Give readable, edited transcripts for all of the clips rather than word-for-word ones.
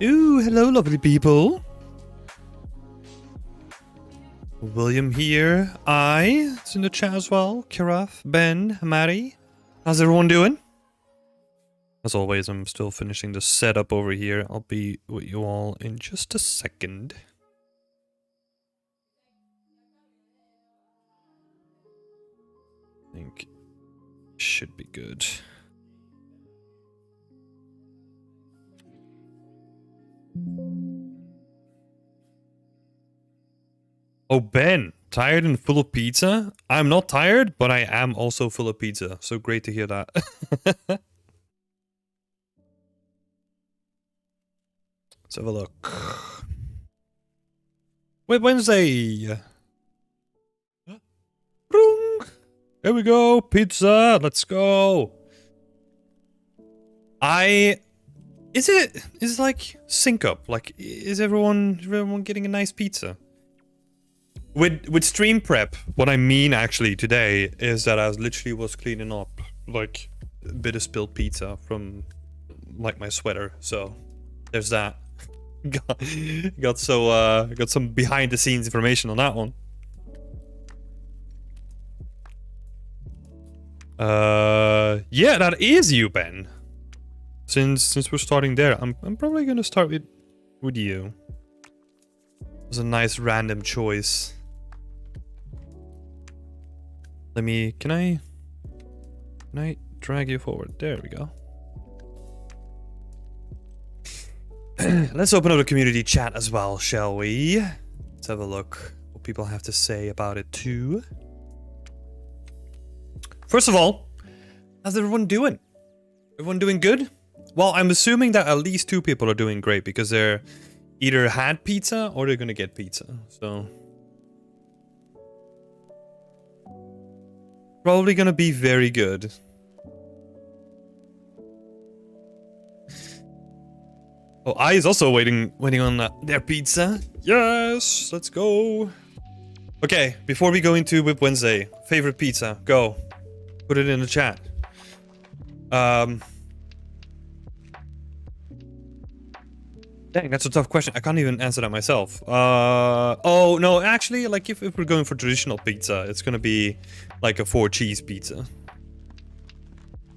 Ooh, hello, lovely people. William here. It's in the chat as well. Kiraf, Ben, Maddie. How's everyone doing? As always, I'm still finishing the setup over here. I'll be with you all in just a second. I think should be good. Oh, Ben, tired and full of pizza? I'm not tired, but I am also full of pizza. So great to hear that. Let's have a look. Wait, Wednesday. Here we go, pizza. Let's go. Is it like sync up? Like, is everyone getting a nice pizza? With stream prep, what I mean actually today is that I literally was cleaning up like a bit of spilled pizza from like my sweater. So there's that. got some behind the scenes information on that one. Yeah, that is you, Ben. Since we're starting there, I'm probably gonna start with you. It was a nice random choice. Can I drag you forward? There we go. Let's open up the community chat as well, shall we? Let's have a look what people have to say about it too. First of all, how's everyone doing? Everyone doing good? Well, I'm assuming that at least 2 people are doing great because they're either had pizza or they're gonna get pizza. So probably gonna be very good. Oh, I is also waiting on their pizza. Yes, let's go. Okay, before we go into WIP Wednesday, favorite pizza, go. Put it in the chat. Dang, that's a tough question. I can't even answer that myself. Oh, no, actually, like, if we're going for traditional pizza, it's gonna be, like, a 4-cheese pizza.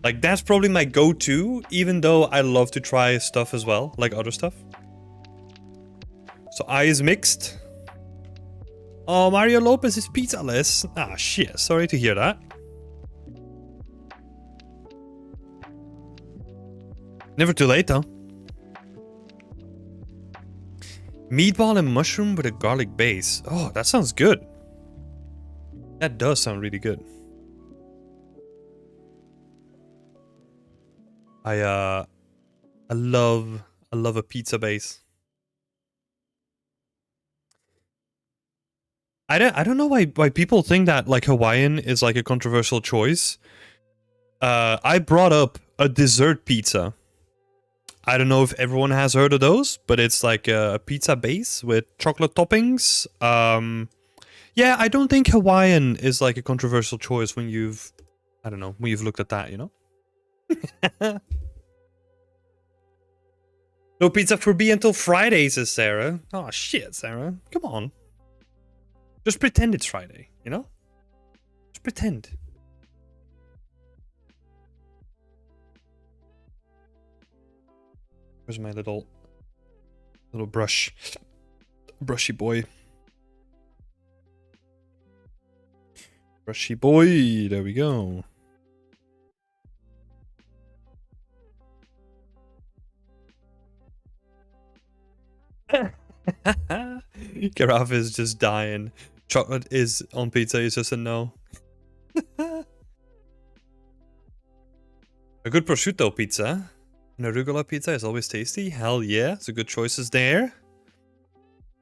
Like, that's probably my go-to, even though I love to try stuff as well, like other stuff. So, I is mixed. Oh, Mario Lopez is pizzaless. Ah, shit, sorry to hear that. Never too late, though. Meatball and mushroom with a garlic base. Oh, that sounds good. That does sound really good. I love a pizza base. I don't know why people think that like Hawaiian is like a controversial choice. I brought up a dessert pizza. I don't know if everyone has heard of those, but it's like a pizza base with chocolate toppings. Yeah, I don't think Hawaiian is like a controversial choice when you've looked at that, you know? No pizza for B until Friday, says Sarah. Oh shit, Sarah. Come on. Just pretend it's Friday, you know? Just pretend. Where's my little brushy boy? Brushy boy, there we go. Garaf is just dying. Chocolate is on pizza, is just a no. A good prosciutto pizza. And arugula pizza is always tasty. Hell yeah, some good choices there.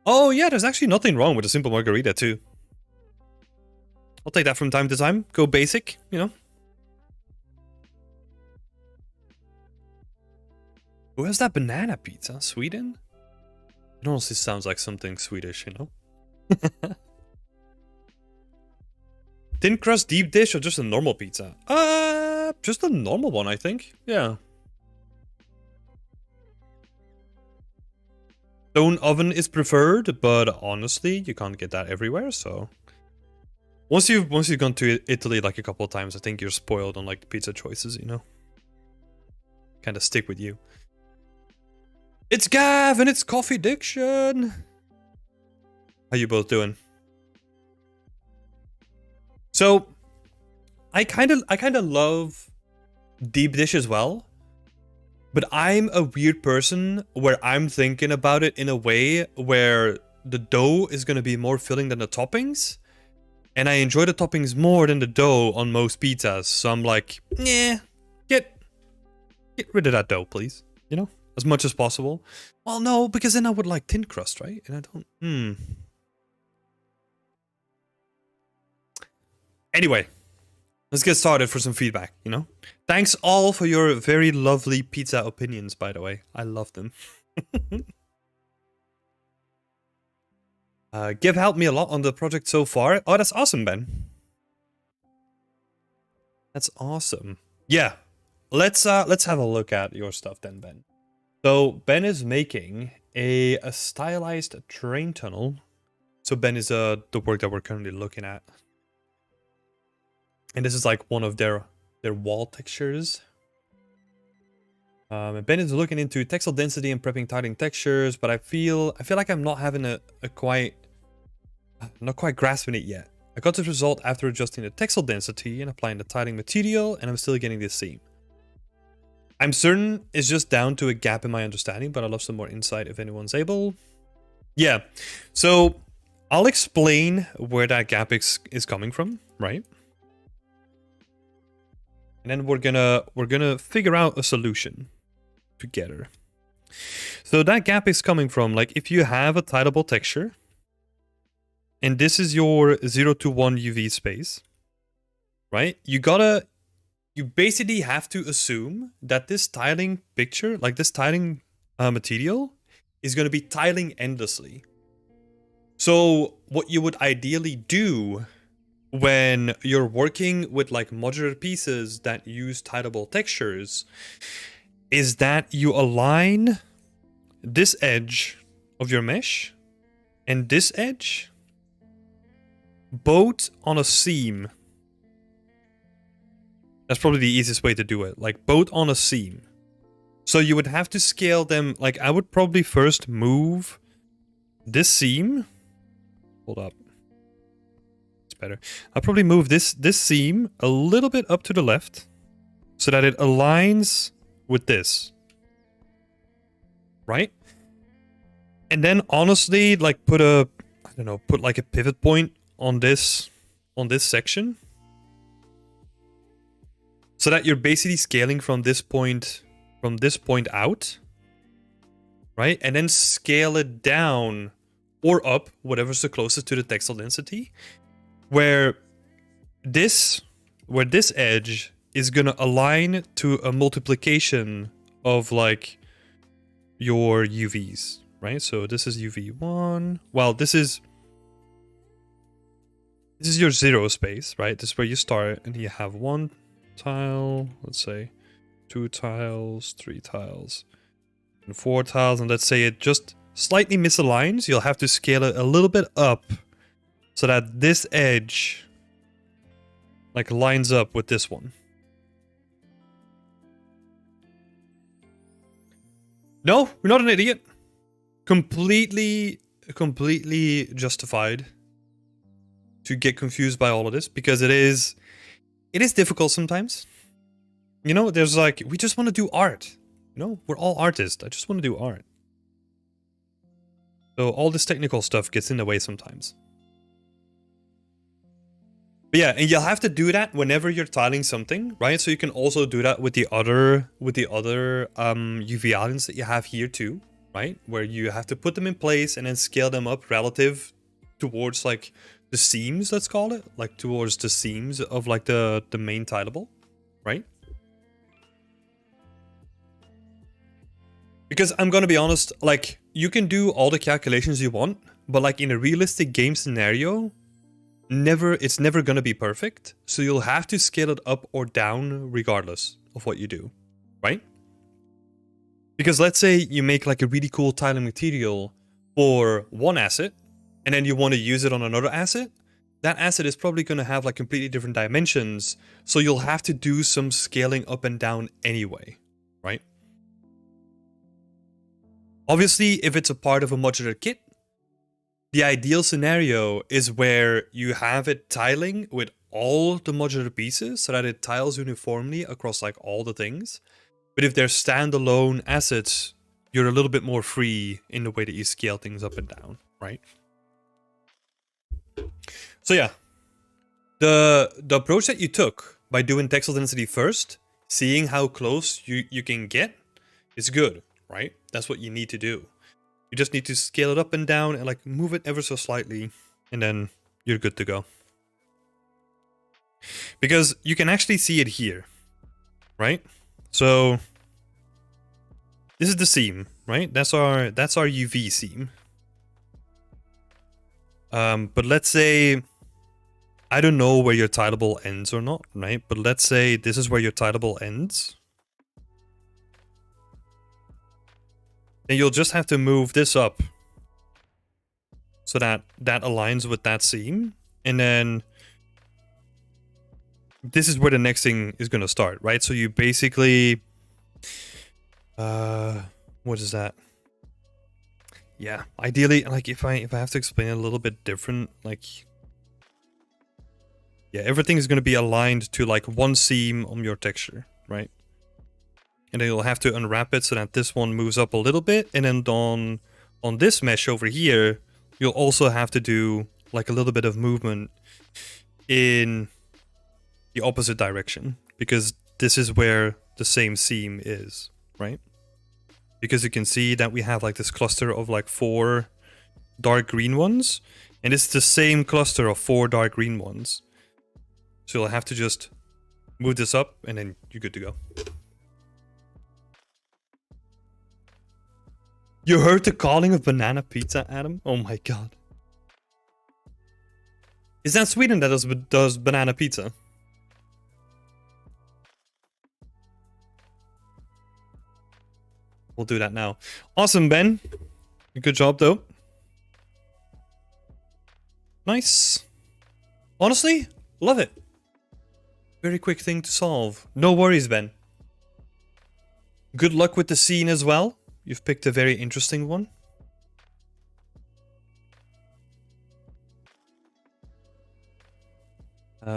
Oh yeah, there's actually nothing wrong with a simple margarita too. I'll take that from time to time. Go basic, you know. Who has that banana pizza? Sweden? It honestly sounds like something Swedish, you know? Thin crust deep dish or just a normal pizza? Just a normal one, I think. Yeah. Stone oven is preferred, but honestly, you can't get that everywhere, so... Once you've gone to Italy like a couple of times, I think you're spoiled on like the pizza choices, you know? Kind of stick with you. It's Gav and it's Coffee Diction! How you both doing? So, I kind of love deep dish as well, but I'm a weird person where I'm thinking about it in a way where the dough is going to be more filling than the toppings, and I enjoy the toppings more than the dough on most pizzas. So I'm like, yeah, get rid of that dough, please. You know, as much as possible. Well, no, because then I would like thin crust, right? And I don't. Anyway, let's get started for some feedback, you know? Thanks all for your very lovely pizza opinions, by the way. I love them. Give helped me a lot on the project so far. Oh, that's awesome, Ben. That's awesome. Yeah, let's have a look at your stuff then, Ben. So Ben is making a stylized train tunnel. So Ben is the work that we're currently looking at. And this is like one of their wall textures. And Ben is looking into textile density and prepping tiling textures, but I feel like I'm not having not quite grasping it yet. I got this result after adjusting the textile density and applying the tiling material, and I'm still getting this seam. I'm certain it's just down to a gap in my understanding, but I'd love some more insight if anyone's able. Yeah, so I'll explain where that gap is coming from, right? And then we're gonna figure out a solution together. So that gap is coming from, like, if you have a tileable texture, and this is your 0 to 1 UV space, right? You basically have to assume that this tiling picture, like this tiling material, is gonna be tiling endlessly. So what you would ideally do when you're working with like modular pieces that use tileable textures is that you align this edge of your mesh and this edge both on a seam. That's probably the easiest way to do it, like both on a seam. So you would have to scale them, like I would probably first move this seam. Hold up. Better. I'll probably move this seam a little bit up to the left so that it aligns with this, right? And then honestly, like put like a pivot point on this section so that you're basically scaling from this point out, right? And then scale it down or up, whatever's the closest to the textile density, where this edge is gonna align to a multiplication of like your UVs, right? So this is UV1. Well, this is your 0 space, right? This is where you start, and you have 1 tile, let's say 2 tiles, 3 tiles, and 4 tiles, and let's say it just slightly misaligns. You'll have to scale it a little bit up so that this edge like lines up with this one. No, you're not an idiot. Completely justified to get confused by all of this, because it is difficult sometimes. You know, there's like, we just want to do art. You know, we're all artists. I just want to do art. So all this technical stuff gets in the way sometimes. But yeah, and you'll have to do that whenever you're tiling something, right? So you can also do that with the other UV islands that you have here too, right? Where you have to put them in place and then scale them up relative towards like the seams, let's call it, like towards the seams of like the main tileable, right? Because I'm gonna be honest, like you can do all the calculations you want, but like in a realistic game scenario, it's never gonna be perfect. So you'll have to scale it up or down regardless of what you do, right? Because let's say you make like a really cool tiling material for one asset, and then you want to use it on another asset, that asset is probably going to have like completely different dimensions, so you'll have to do some scaling up and down anyway, right? Obviously, if it's a part of a modular kit, the ideal scenario is where you have it tiling with all the modular pieces so that it tiles uniformly across like all the things. But if they're standalone assets, you're a little bit more free in the way that you scale things up and down, right? So yeah, the approach that you took by doing textile density first, seeing how close you can get, is good, right? That's what you need to do. You just need to scale it up and down and like move it ever so slightly, and then you're good to go. Because you can actually see it here, right? So this is the seam, right? That's our UV seam. But let's say, I don't know where your tileable ends or not, right? But let's say this is where your tileable ends. And you'll just have to move this up so that that aligns with that seam. And then this is where the next thing is going to start, right? So you basically, what is that? Yeah, ideally, like if I have to explain it a little bit different, like, yeah, everything is going to be aligned to like one seam on your texture, right? And then you'll have to unwrap it so that this one moves up a little bit, and then on this mesh over here, you'll also have to do like a little bit of movement in the opposite direction, because this is where the same seam is, right? Because you can see that we have like this cluster of like 4 dark green ones, and it's the same cluster of 4 dark green ones. So you'll have to just move this up, and then you're good to go. You heard the calling of banana pizza, Adam? Oh my god. Is that Sweden that does banana pizza? We'll do that now. Awesome, Ben. Good job, though. Nice. Honestly, love it. Very quick thing to solve. No worries, Ben. Good luck with the scene as well. You've picked a very interesting one.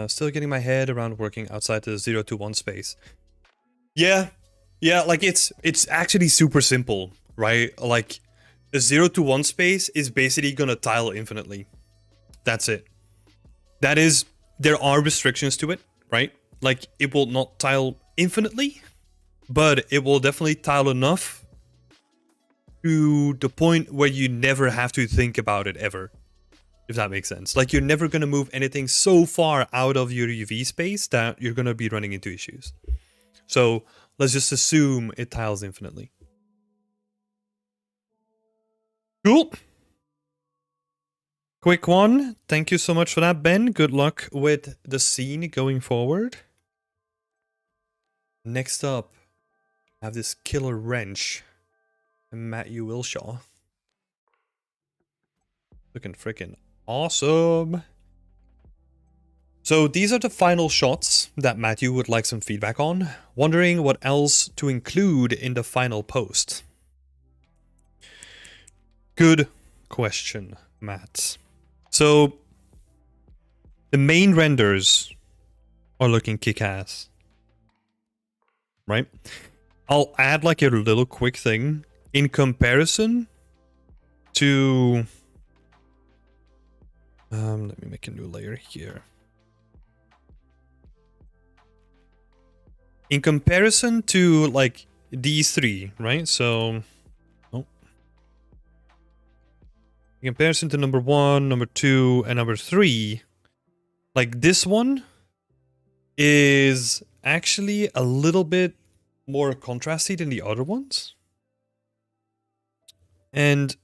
Still getting my head around working outside the 0 to 1 space. Yeah, like it's actually super simple, right? Like a 0 to 1 space is basically gonna tile infinitely. That's it. That is, there are restrictions to it, right? Like it will not tile infinitely, but it will definitely tile enough to the point where you never have to think about it ever, if that makes sense. Like you're never going to move anything so far out of your UV space that you're going to be running into issues. So let's just assume it tiles infinitely. Cool. Quick one. Thank you so much for that, Ben. Good luck with the scene going forward. Next up, I have this killer wrench. Matthew Wilshaw. Looking freaking awesome. So these are the final shots that Matthew would like some feedback on. Wondering what else to include in the final post. Good question, Matt. So the main renders are looking kick-ass, right? I'll add like a little quick thing. In comparison to, let me make a new layer here. In comparison to like these 3, right? So, in comparison to number 1, number 2, and number 3, like this one is actually a little bit more contrasty than the other ones. And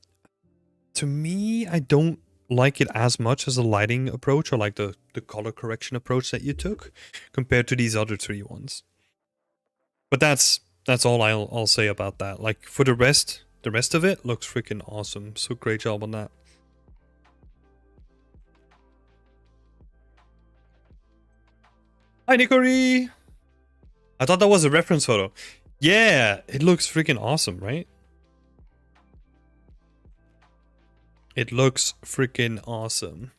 to me, I don't like it as much as the lighting approach or like the color correction approach that you took compared to these other 3 ones. But that's all I'll say about that. Like for the rest, the rest of it looks freaking awesome. So great job on that. Hi, Nikori! I thought that was a reference photo. Yeah, it looks freaking awesome, right? It looks freaking awesome.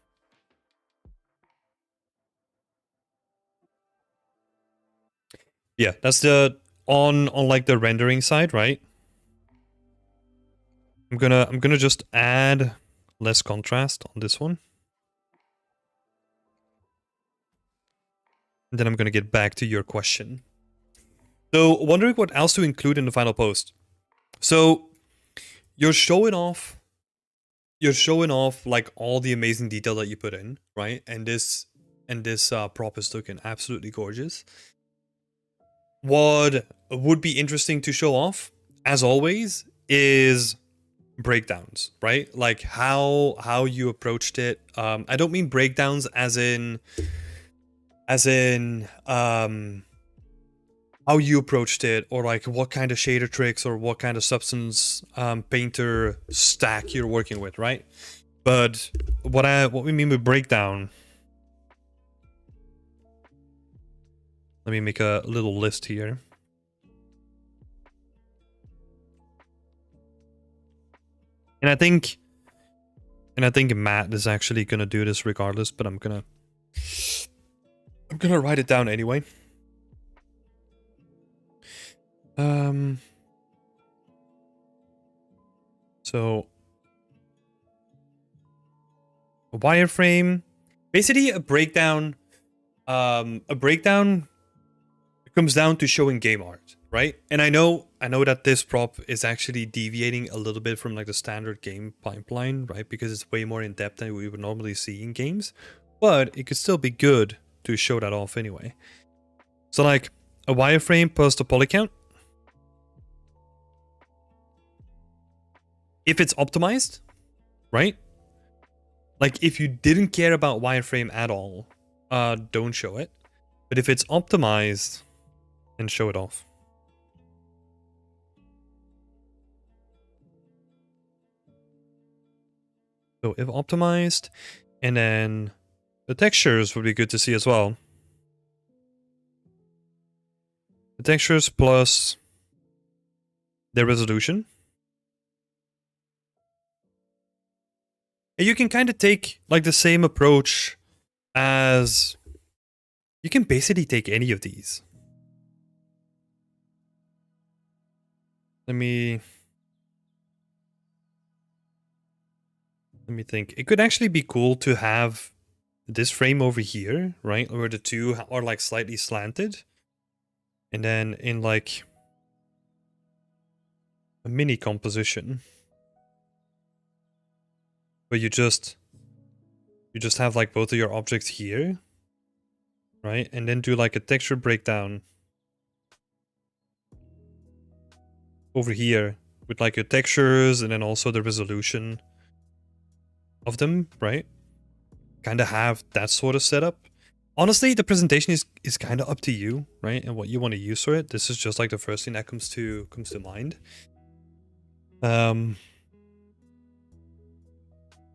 Yeah, that's the on like the rendering side, right? I'm gonna just add less contrast on this one. And then I'm gonna get back to your question. So, wondering what else to include in the final post. So, you're showing off like all the amazing detail that you put in, right? And this prop is looking absolutely gorgeous. What would be interesting to show off, as always, is breakdowns, right? Like how you approached it. I don't mean breakdowns as in how you approached it, or like what kind of shader tricks or what kind of substance painter stack you're working with, right? But what we mean with breakdown, let me make a little list here. And I think Matt is actually gonna do this regardless, but I'm gonna write it down anyway. So a wireframe, basically a breakdown. A breakdown comes down to showing game art, right? And I know that this prop is actually deviating a little bit from like the standard game pipeline, right? Because it's way more in depth than we would normally see in games, but it could still be good to show that off anyway. So like a wireframe plus the poly count. If it's optimized, right? Like if you didn't care about wireframe at all, don't show it. But if it's optimized, then show it off. So if optimized, and then the textures would be good to see as well. The textures plus the resolution. And you can kind of take like the same approach as you can basically take any of these. Let me think. It could actually be cool to have this frame over here, right? Where the two are like slightly slanted. And then in like a mini composition, where you just have like both of your objects here, right? And then do like a texture breakdown over here with like your textures and then also the resolution of them, right? Kind of have that sort of setup. Honestly, the presentation is kind of up to you, right? And what you want to use for it. This is just like the first thing that comes to mind.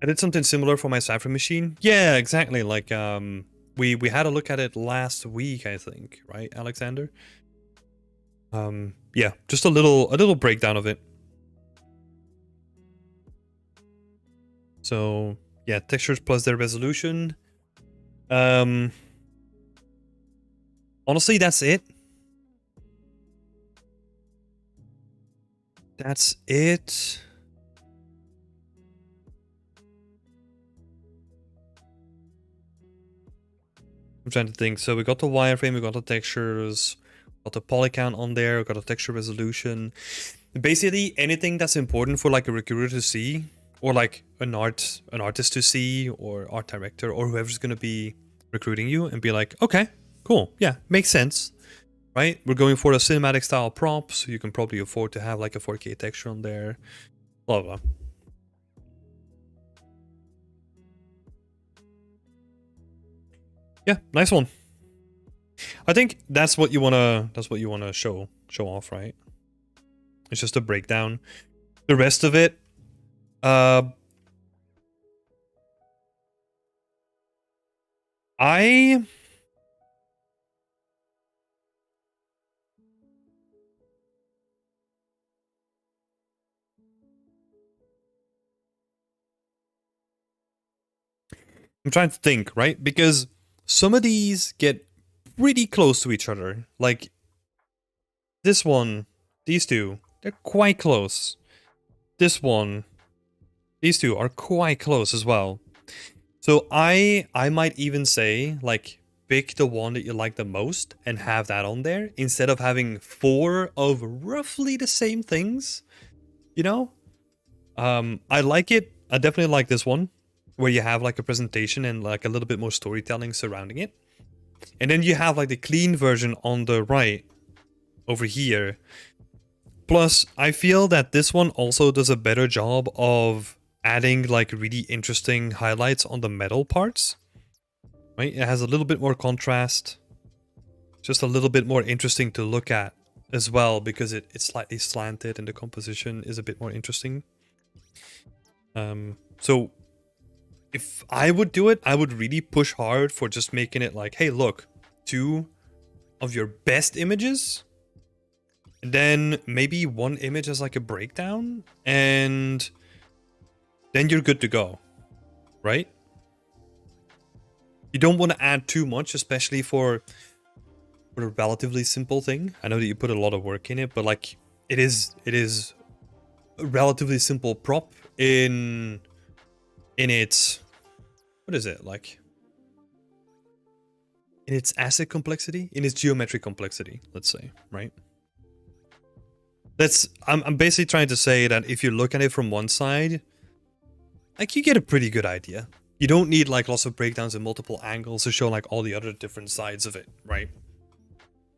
I did something similar for my Cypher machine. Yeah, exactly. Like we had a look at it last week, I think, right, Alexander? Yeah, just a little breakdown of it. So yeah, textures plus their resolution. Honestly, that's it. That's it. I'm trying to think. So we got the wireframe, we got the textures, got the poly count on there, we got the texture resolution. Basically, anything that's important for like a recruiter to see, or like an artist to see, or art director, or whoever's gonna be recruiting you, and be like, okay, cool, yeah, makes sense, right? We're going for a cinematic style prop, so you can probably afford to have like a 4K texture on there, blah blah. Yeah, nice one. I think that's what you wanna show off, right? It's just a breakdown. The rest of it, I'm trying to think, right? Because some of these get pretty close to each other. Like this one, these two, they're quite close. This one, these two are quite close as well. So I might even say, like, pick the one that you like the most and have that on there instead of having 4 of roughly the same things, you know? I like it. I definitely like this one where you have like a presentation and like a little bit more storytelling surrounding it. And then you have like the clean version on the right over here. Plus, I feel that this one also does a better job of adding like really interesting highlights on the metal parts. Right? It has a little bit more contrast. Just a little bit more interesting to look at as well because it's slightly slanted and the composition is a bit more interesting. So if I would do it, I would really push hard for just making it like, hey, look, 2 of your best images, and then maybe 1 image as like a breakdown, and then you're good to go, right? You don't want to add too much, especially for a relatively simple thing. I know that you put a lot of work in it, but like it is a relatively simple prop in its, what is it, like in its asset complexity, in its geometric complexity, let's say, right? I'm basically trying to say that if you look at it from one side, like you get a pretty good idea. You don't need like lots of breakdowns and multiple angles to show like all the other different sides of it, right?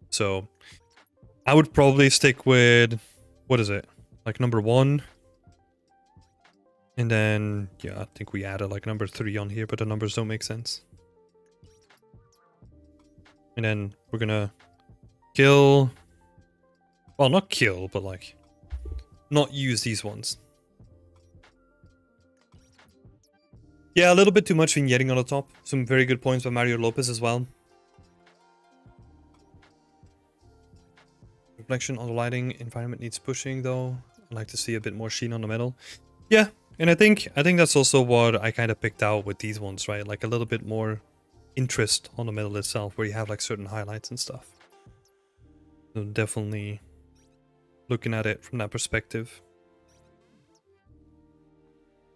So I would probably stick with, what is it, like number 1. And then, yeah, I think we added like number 3 on here, but the numbers don't make sense. And then we're gonna kill, well, not kill, but like not use these ones. Yeah, a little bit too much vignetting on the top. Some very good points by Mario Lopez as well. Reflection on the lighting environment needs pushing though. I'd like to see a bit more sheen on the metal. Yeah, and I think that's also what I kind of picked out with these ones, right? Like a little bit more interest on the metal itself, where you have like certain highlights and stuff. So definitely looking at it from that perspective.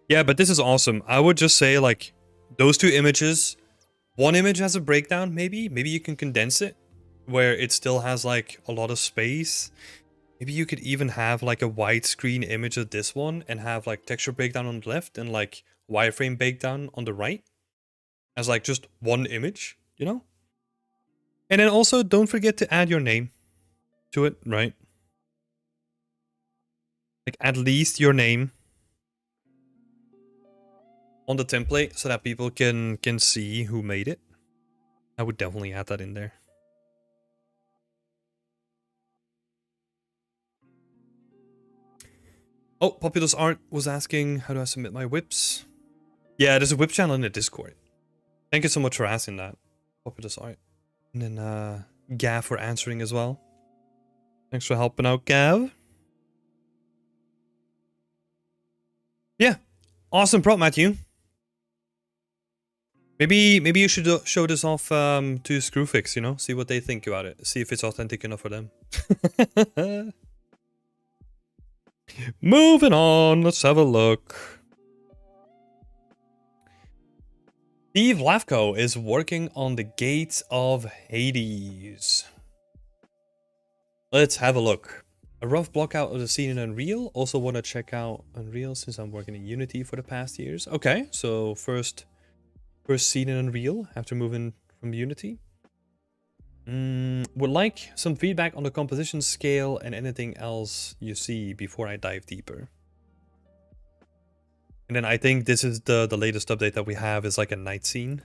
Yeah, but this is awesome. I would just say like those 2 images, 1 image has a breakdown, maybe you can condense it where it still has like a lot of space. Maybe you could even have like a widescreen image of this one and have like texture breakdown on the left and like wireframe breakdown on the right as like just 1 image, you know? And then also don't forget to add your name to it, right? Like at least your name on the template so that people can see who made it. I would definitely add that in there. Oh, Populous Art was asking, how do I submit my WIPs? Yeah, there's a WIP channel in the Discord. Thank you so much for asking that, Populous Art. And then Gav for answering as well. Thanks for helping out, Gav. Yeah, awesome prop, Matthew. Maybe you should show this off to Screwfix, you know? See what they think about it. See if it's authentic enough for them. Moving on, let's have a look. Steve Lavko is working on the Gates of Hades. Let's have a look. A rough block out of the scene in Unreal. Also want to check out Unreal since I'm working in Unity for the past years. Okay, so first scene in Unreal after moving from Unity. Would like some feedback on the composition scale and anything else you see before I dive deeper. And then I think this is the latest update that we have is like a night scene.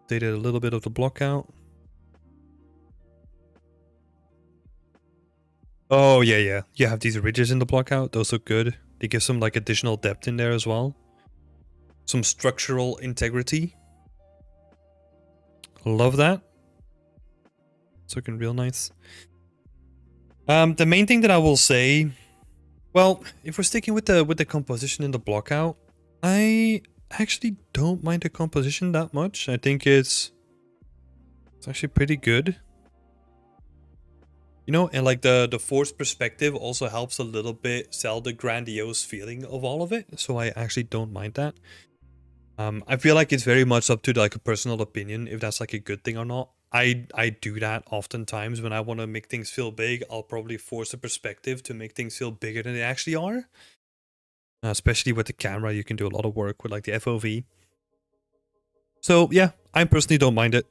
Updated a little bit of the block out. Oh, yeah, yeah. You have these ridges in the block out. Those look good. They give some like additional depth in there as well. Some structural integrity. Love that. It's looking real nice. The main thing that I will say, well, if we're sticking with the composition in the block out, I actually don't mind the composition that much. I think it's actually pretty good. You know, and like the forced perspective also helps a little bit sell the grandiose feeling of all of it. So I actually don't mind that. I feel like it's very much up to like a personal opinion if that's like a good thing or not. I do that oftentimes when I want to make things feel big. I'll probably force a perspective to make things feel bigger than they actually are. Especially with the camera, you can do a lot of work with like the FOV. So yeah, I personally don't mind it.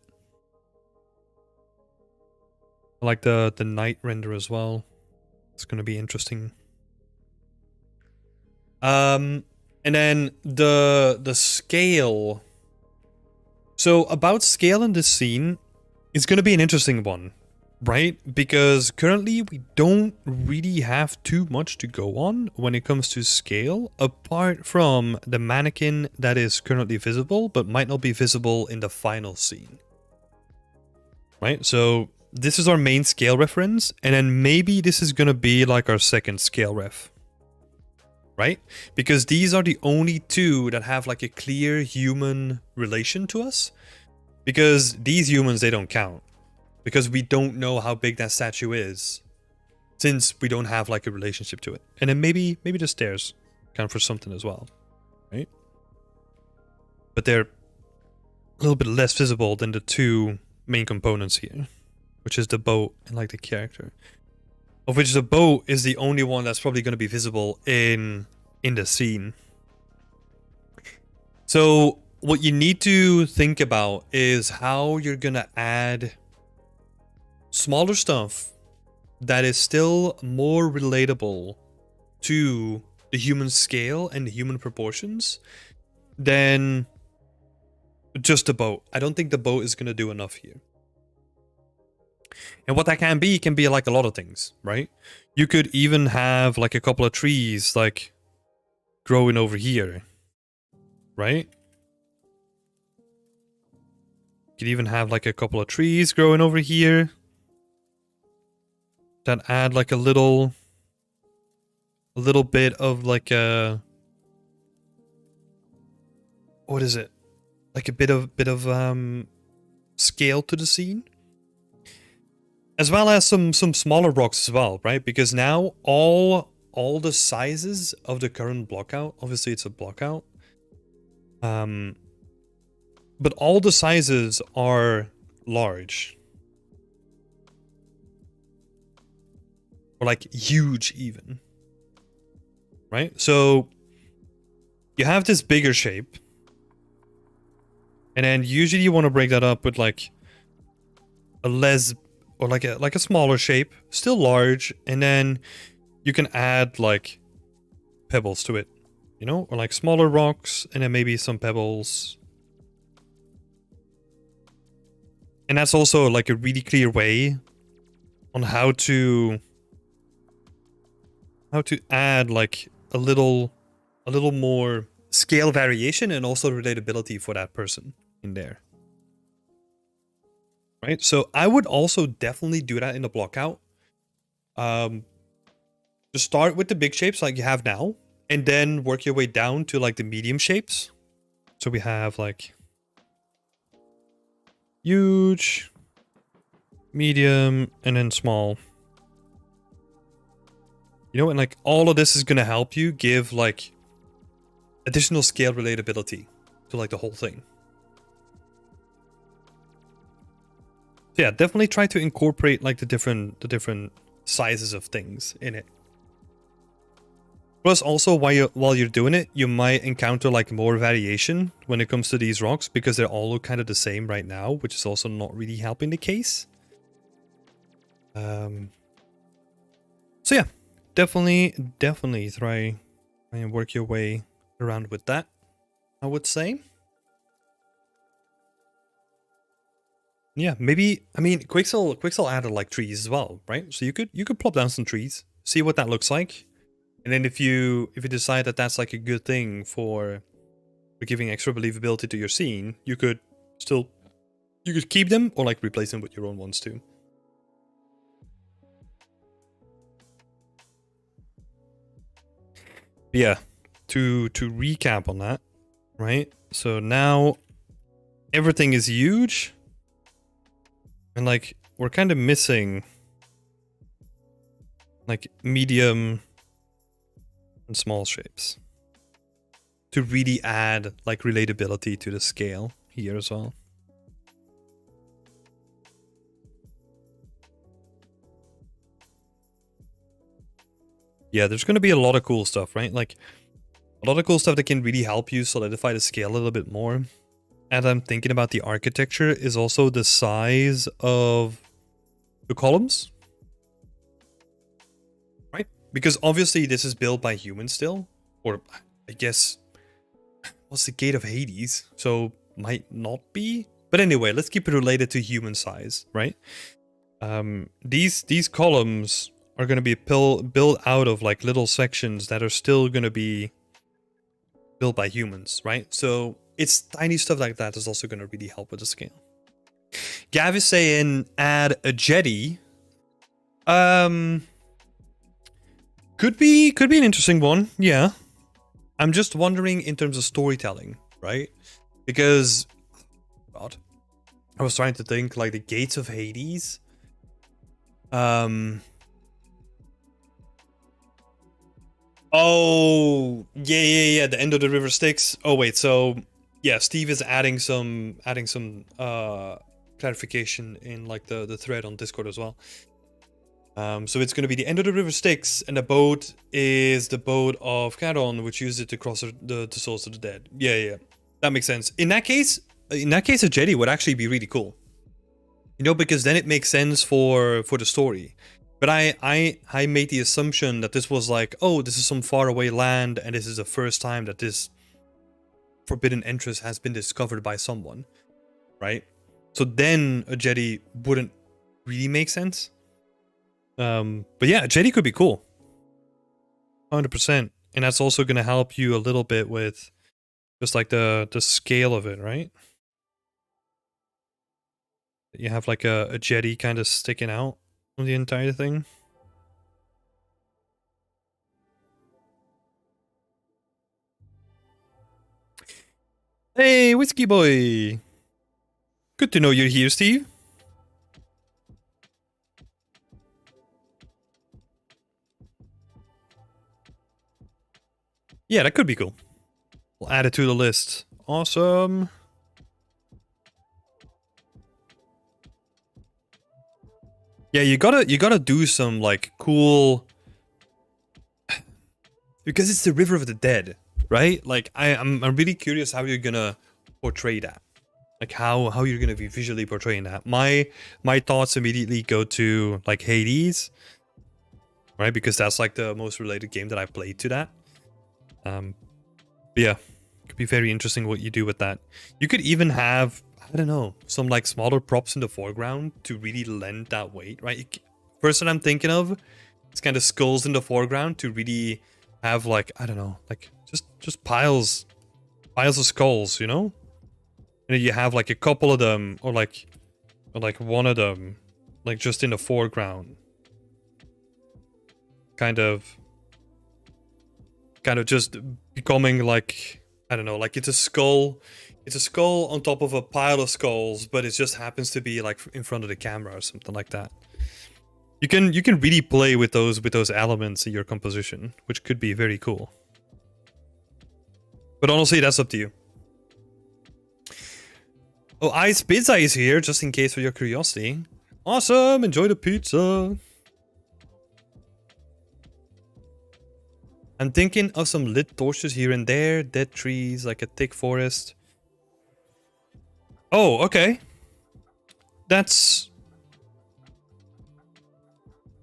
I like the night render as well. It's gonna be interesting. And then the scale. So about scale in this scene, it's gonna be an interesting one, right? Because currently we don't really have too much to go on when it comes to scale, apart from the mannequin that is currently visible, but might not be visible in the final scene. Right? So this is our main scale reference, and then maybe this is gonna be like our second scale ref. Right? Because these are the only two that have like a clear human relation to us. Because these humans, they don't count. Because we don't know how big that statue is. Since we don't have like a relationship to it. And then maybe the stairs count for something as well. Right? But they're a little bit less visible than the two main components here. Which is the boat and like the character. Of which the boat is the only one that's probably going to be visible in the scene. So what you need to think about is how you're going to add smaller stuff that is still more relatable to the human scale and the human proportions than just the boat. I don't think the boat is going to do enough here. And what that can be like a lot of things, right? You could even have like a couple of trees like growing over here, right? You could even have like a couple of trees growing over here that add like a little bit of like a, what is it? Like a bit of scale to the scene. As well as some smaller blocks as well, right? Because now all the sizes of the current blockout, obviously it's a blockout, but all the sizes are large. Or like huge even. Right? So you have this bigger shape. And then usually you want to break that up with like a less, or like a smaller shape, still large, and then you can add like pebbles to it, you know, or like smaller rocks, and then maybe some pebbles. And that's also like a really clear way on how to add like a little more scale variation and also relatability for that person in there. Right? So I would also definitely do that in the block out. Just start with the big shapes like you have now, and then work your way down to like the medium shapes. So we have like huge, medium, and then small. You know, and like all of this is gonna help you give like additional scale relatability to like the whole thing. So yeah, definitely try to incorporate like the different sizes of things in it. Plus also while you're doing it, you might encounter like more variation when it comes to these rocks because they all look kind of the same right now, which is also not really helping the case. So yeah, definitely try and work your way around with that, I would say. Yeah, maybe, I mean, Quixel added like trees as well, right? So you could plop down some trees, see what that looks like. And then if you decide that that's like a good thing for giving extra believability to your scene, you could still, you could keep them or like replace them with your own ones too. Yeah, to recap on that, right? So now everything is huge, and like we're kind of missing like medium and small shapes to really add like relatability to the scale here as well. Yeah, there's going to be a lot of cool stuff, right? Like a lot of cool stuff that can really help you solidify the scale a little bit more. And I'm thinking about the architecture is also the size of the columns, right? Because obviously this is built by humans still, or I guess, what's the gate of Hades? So might not be. But anyway, let's keep it related to human size, right? These columns are going to be built out of like little sections that are still going to be built by humans, right? So it's tiny stuff like that is also going to really help with the scale. Gav is saying add a jetty. Could be an interesting one, yeah. I'm just wondering in terms of storytelling, right? Because, God, I was trying to think like the gates of Hades. Oh, yeah. The end of the river Styx. Oh wait, so yeah, Steve is adding some clarification in like the thread on Discord as well. So it's going to be the end of the river Styx, and the boat is the boat of Charon, which uses it to cross the souls of the dead. Yeah, that makes sense. In that case, a jetty would actually be really cool. You know, because then it makes sense for the story. But I made the assumption that this was like, oh, this is some faraway land, and this is the first time that this forbidden entrance has been discovered by someone, right? So then a jetty wouldn't really make sense. But yeah, a jetty could be cool. 100%. And that's also going to help you a little bit with just like the scale of it, right? You have like a jetty kind of sticking out on the entire thing. Hey, Whiskey Boy! Good to know you're here, Steve. Yeah, that could be cool. We'll add it to the list. Awesome. Yeah, you gotta do some like cool, because it's the River of the Dead, right? Like I'm really curious how you're gonna portray that. Like how you're gonna be visually portraying that. My thoughts immediately go to like Hades, right? Because that's like the most related game that I played to that. But yeah, it could be very interesting what you do with that. You could even have, I don't know, some like smaller props in the foreground to really lend that weight, right? First that I'm thinking of, it's kind of skulls in the foreground to really have like, I don't know, like just piles of skulls, you know? And you have like a couple of them, or like one of them, like just in the foreground. Kind of just becoming like, I don't know, like it's a skull on top of a pile of skulls, but it just happens to be like in front of the camera or something like that. You can really play with those elements in your composition, which could be very cool. But honestly, that's up to you. Oh, Ice Pizza is here, just in case for your curiosity. Awesome! Enjoy the pizza! I'm thinking of some lit torches here and there, dead trees, like a thick forest. Oh, okay. That's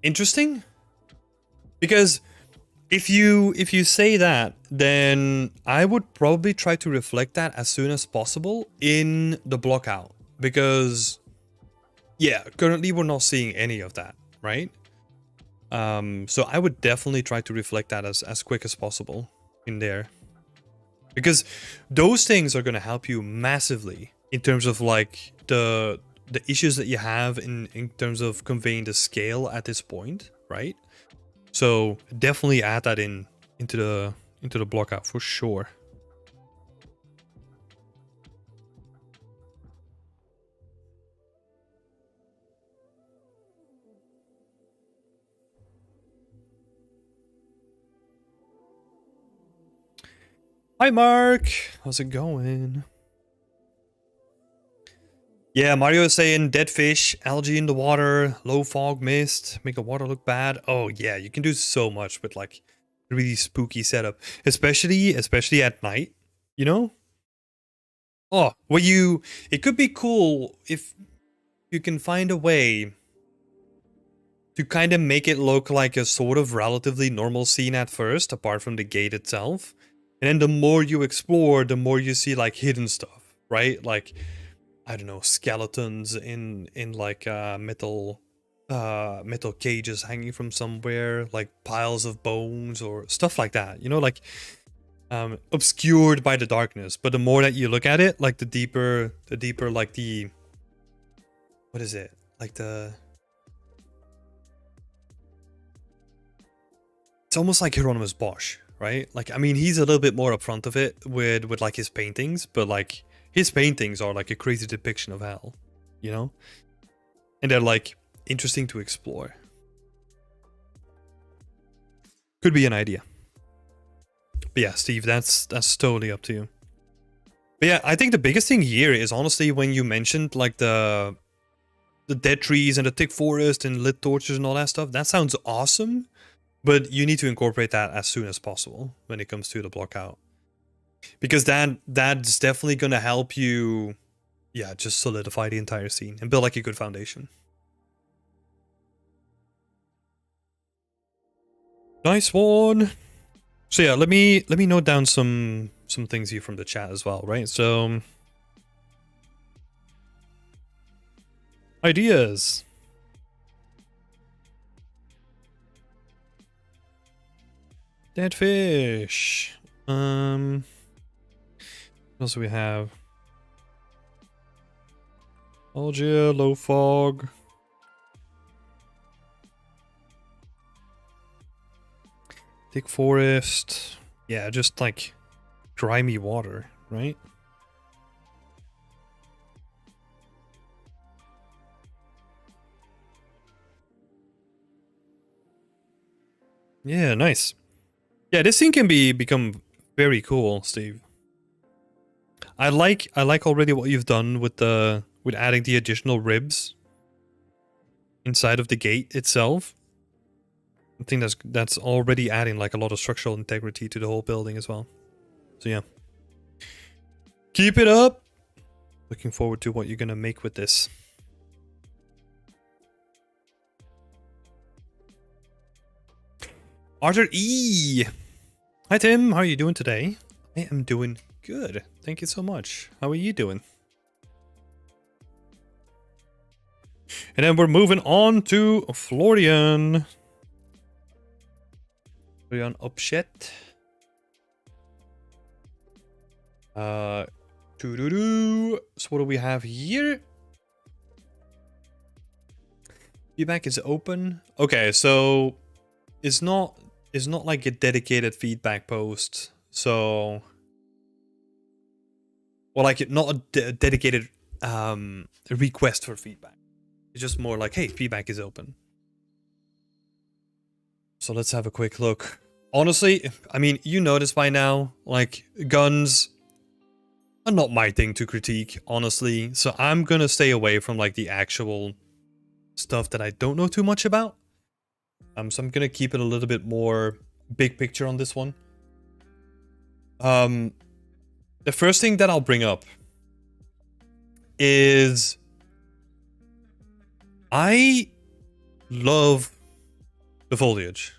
interesting. Because if you say that, then I would probably try to reflect that as soon as possible in the block out. Because Yeah, currently we're not seeing any of that, right? So I would definitely try to reflect that as quick as possible in there. Because those things are going to help you massively in terms of like the issues that you have in terms of conveying the scale at this point, right? So definitely add that into the block out for sure. Hi Mark, how's it going? Yeah, Mario is saying dead fish, algae in the water, low fog mist, make the water look bad. Oh yeah, you can do so much with like really spooky setup, especially at night, you know? Oh, it could be cool if you can find a way to kind of make it look like a sort of relatively normal scene at first, apart from the gate itself. And then the more you explore, the more you see like hidden stuff, right? Like, I don't know, skeletons in like metal cages hanging from somewhere, like piles of bones or stuff like that. You know, like obscured by the darkness. But the more that you look at it, like the deeper like the, what is it? Like it's almost like Hieronymus Bosch, right? Like, I mean, he's a little bit more upfront of it with like his paintings, but like his paintings are like a crazy depiction of hell, you know? And they're like interesting to explore. Could be an idea. But yeah, Steve, that's totally up to you. But yeah, I think the biggest thing here is honestly when you mentioned like the dead trees and the thick forest and lit torches and all that stuff. That sounds awesome, but you need to incorporate that as soon as possible when it comes to the block out. Because that's definitely gonna help you, yeah, just solidify the entire scene and build like a good foundation. Nice one. So yeah, let me note down some things here from the chat as well, right? So ideas. Dead fish. What else do we have? Algae, low fog. Thick forest. Yeah, just like grimy water, right? Yeah, nice. Yeah, this thing can become very cool, Steve. I like already what you've done with adding the additional ribs inside of the gate itself. I think that's already adding like a lot of structural integrity to the whole building as well. So yeah. Keep it up. Looking forward to what you're gonna make with this. Arthur E. Hi Tim, how are you doing today? I am doing good. Thank you so much. How are you doing? And then we're moving on to Florian. Florian Upshet. So what do we have here? Feedback is open. Okay, so it's not like a dedicated feedback post. So, well, like not a dedicated request for feedback. It's just more like, hey, feedback is open. So let's have a quick look. Honestly, I mean, you notice by now, like guns are not my thing to critique, honestly. So I'm gonna stay away from like the actual stuff that I don't know too much about. So I'm gonna keep it a little bit more big picture on this one. The first thing that I'll bring up is I love the foliage,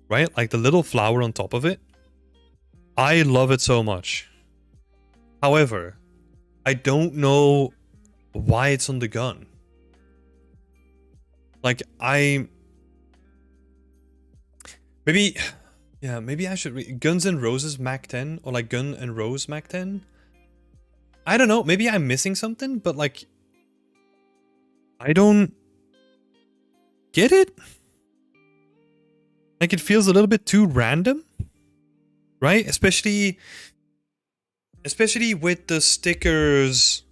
right? Like the little flower on top of it. I love it so much. However, I don't know why it's on the gun. Like maybe, yeah, maybe I should read Guns N' Roses Mac 10 or like Gun and Rose Mac 10. I don't know. Maybe I'm missing something, but like, I don't get it. Like, it feels a little bit too random, right? Especially with the stickers,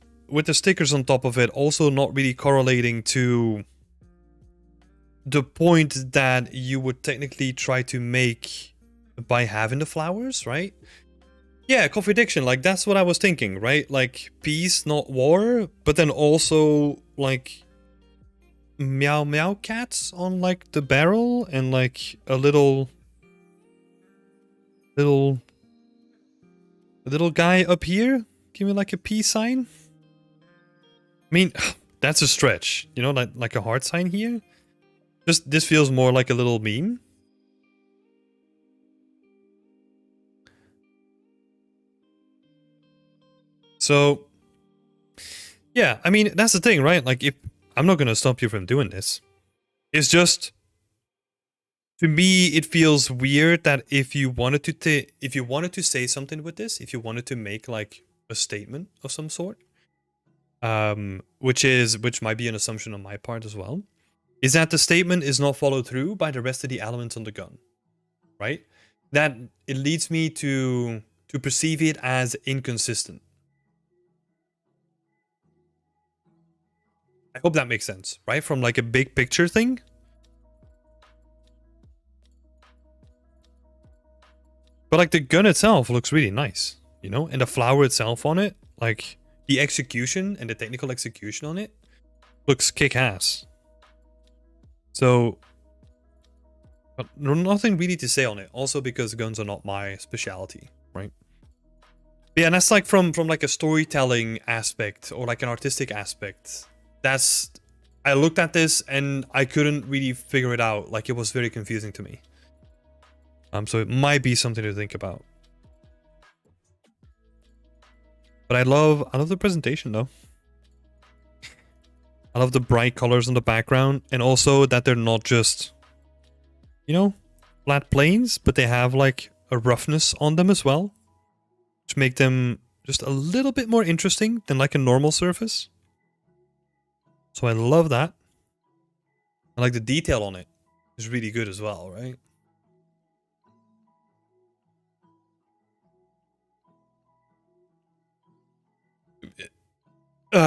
on top of it, also not really correlating to the point that you would technically try to make by having the flowers, right? Yeah, contradiction. Like, that's what I was thinking, right? Like, peace, not war, but then also like meow meow cats on like the barrel and like a little guy up here. Give me like a peace sign. I mean, that's a stretch, you know, like a heart sign here. Just this feels more like a little meme. So, yeah, I mean, that's the thing, right? Like, if I'm not gonna stop you from doing this, it's just, to me, it feels weird that if you wanted to say something with this, if you wanted to make like a statement of some sort, which might be an assumption on my part as well, is that the statement is not followed through by the rest of the elements on the gun, right? That it leads me to perceive it as inconsistent. I hope that makes sense, right? From like a big picture thing. But like the gun itself looks really nice, you know? And the flower itself on it, like the execution and the technical execution on it looks kick-ass. So, but nothing really to say on it. Also because guns are not my specialty, right? But yeah, and that's like from like a storytelling aspect or like an artistic aspect. I looked at this and I couldn't really figure it out. Like, it was very confusing to me. So it might be something to think about. But I love the presentation though. I love the bright colors on the background, and also that they're not just, you know, flat planes, but they have like a roughness on them as well, which make them just a little bit more interesting than like a normal surface. So I love that. And like the detail on it is really good as well, right?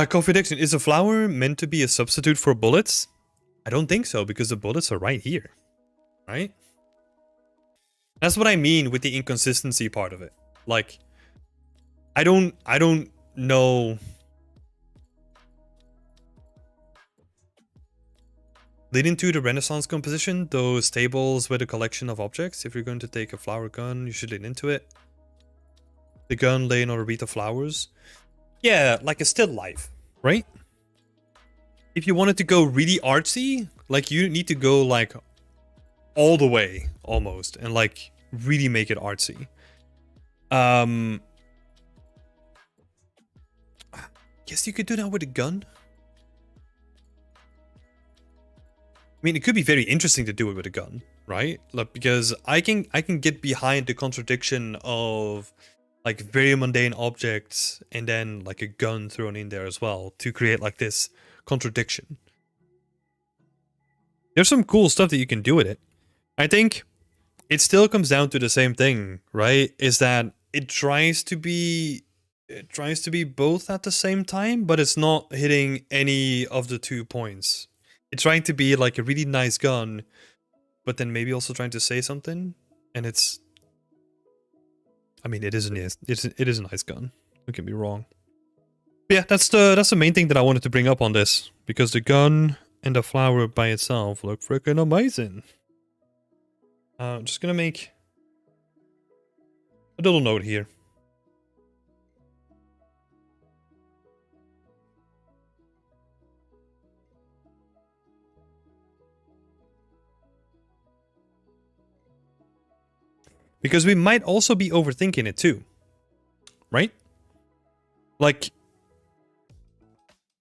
Contradiction. Is a flower meant to be a substitute for bullets? I don't think so, because the bullets are right here, right? That's what I mean with the inconsistency part of it. Like, I don't know. Leading to the Renaissance composition, those tables with a collection of objects. If you're going to take a flower gun, you should lean into it. The gun laying on a wreath of flowers. Yeah, like a still life, right? If you wanted to go really artsy, like you need to go like all the way almost and like really make it artsy. Guess you could do that with a gun. I mean, it could be very interesting to do it with a gun, right? Like, because I can get behind the contradiction of like very mundane objects and then like a gun thrown in there as well to create like this contradiction. There's some cool stuff that you can do with it. I think it still comes down to the same thing, right? Is that it tries to be both at the same time, but it's not hitting any of the 2 points. It's trying to be like a really nice gun, but then maybe also trying to say something, and it's, I mean, it is a nice gun. Don't get me wrong. But yeah, that's the main thing that I wanted to bring up on this, because the gun and the flower by itself look freaking amazing. I'm just gonna make a little note here. Because we might also be overthinking it too, right? Like,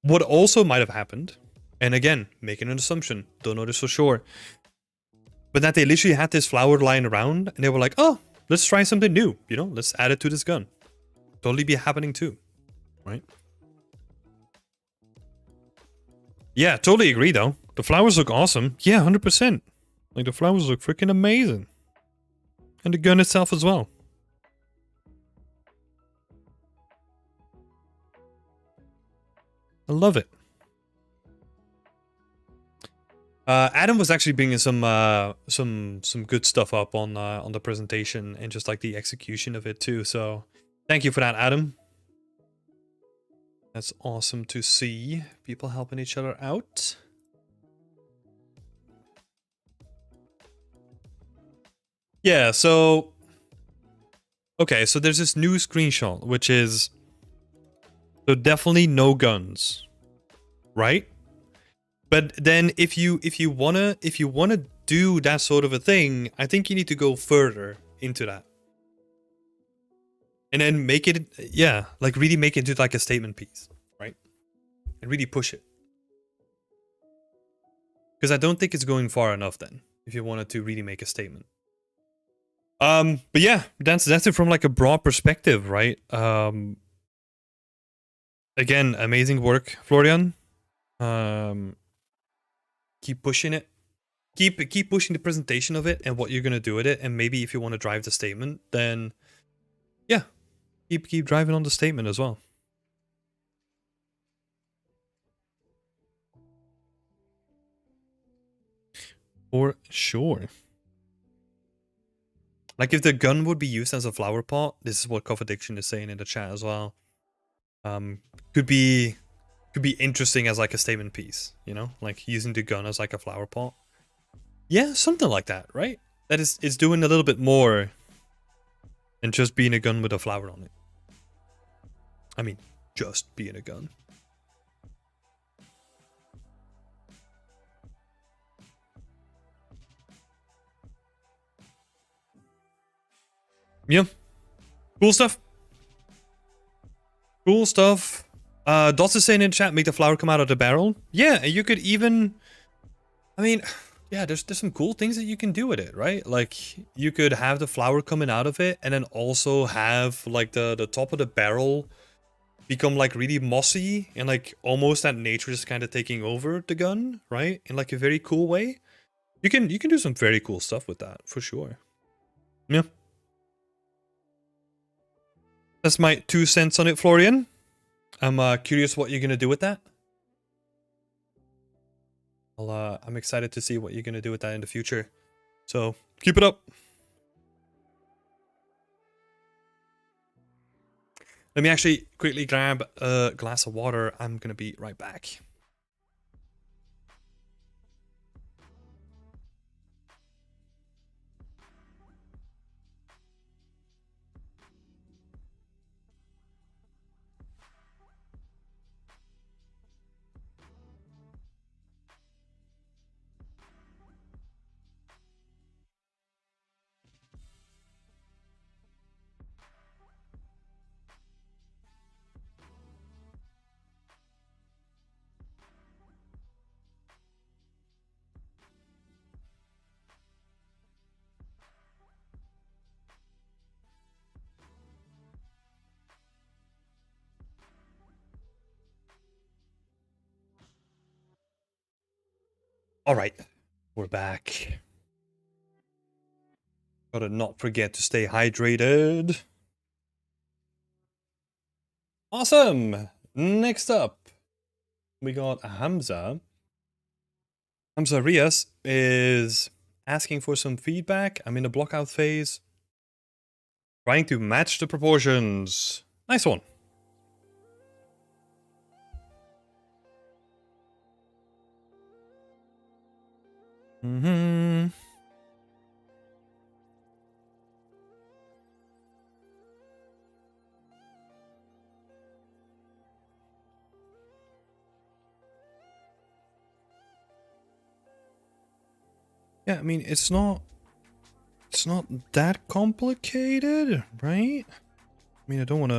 what also might have happened, And again, making an assumption, don't know this for sure. But that they literally had this flower lying around and they were like, oh, let's try something new, you know, let's add it to this gun. Totally be happening too, right? Yeah, totally agree though. The flowers look awesome. Yeah, 100%. Like the flowers look freaking amazing. And the gun itself as well. I love it. Adam was actually bringing some good stuff up on the presentation and just like the execution of it too. So thank you for that, Adam. That's awesome to see people helping each other out. Yeah, so okay, so there's this new screenshot which is so definitely no guns, right? But then if you wanna do that sort of a thing, I think you need to go further into that. And then make it, yeah, like really make it into like a statement piece, right? And really push it. Because I don't think it's going far enough then, if you wanted to really make a statement. But yeah, that's it from like a broad perspective, right? Again, amazing work, Florian. Keep pushing it. Keep pushing the presentation of it and what you're gonna do with it. And maybe if you want to drive the statement, then yeah, keep driving on the statement as well. For sure. Like if the gun would be used as a flower pot, this is what Cough Addiction is saying in the chat as well. Could be interesting as like a statement piece, you know, like using the gun as like a flower pot. Yeah, something like that, right? That is, it's doing a little bit more than just being a gun with a flower on it. I mean, just being a gun. Yeah. Cool stuff. Cool stuff. Dots is saying in chat, make the flower come out of the barrel. Yeah, you could even... I mean, yeah, there's some cool things that you can do with it, right? Like, you could have the flower coming out of it and then also have, like, the top of the barrel become, like, really mossy and, like, almost that nature is kind of taking over the gun, right? In, like, a very cool way. You can do some very cool stuff with that, for sure. Yeah. That's my 2 cents on it, Florian. I'm curious what you're gonna do with that. I'm excited to see what you're gonna do with that in the future. So keep it up. Let me actually quickly grab a glass of water. I'm gonna be right back. All right, we're back. Gotta not forget to stay hydrated. Awesome. Next up, we got Hamza. Hamza Rias is asking for some feedback. I'm in the blockout phase. Trying to match the proportions. Nice one. Mm-hmm. Yeah, I mean, it's not that complicated, right? I mean, I don't want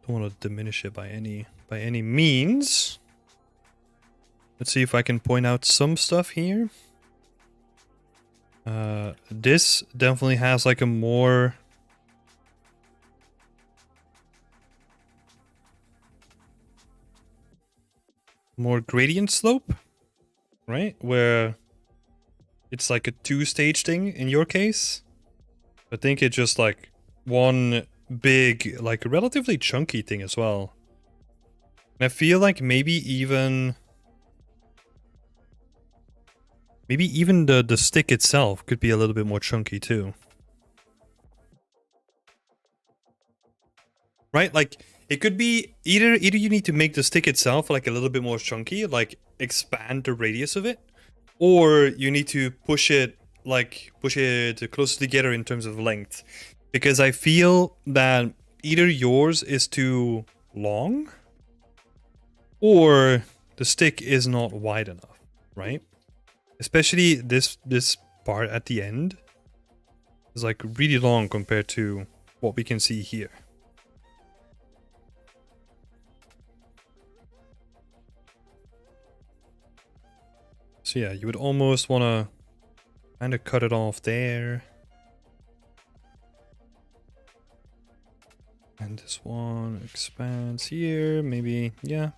to diminish it by any means. Let's see if I can point out some stuff here. This definitely has like a more gradient slope, right? Where it's like a two-stage thing in your case. I think it's just like one big, like relatively chunky thing as well. And I feel like maybe even the stick itself could be a little bit more chunky too. Right? Like it could be either you need to make the stick itself like a little bit more chunky, like expand the radius of it, or you need to push it closer together in terms of length. Because I feel that either yours is too long or the stick is not wide enough, right? Especially this part at the end is like really long compared to what we can see here. So yeah, you would almost want to kind of cut it off there. And this one expands here. Maybe, yeah.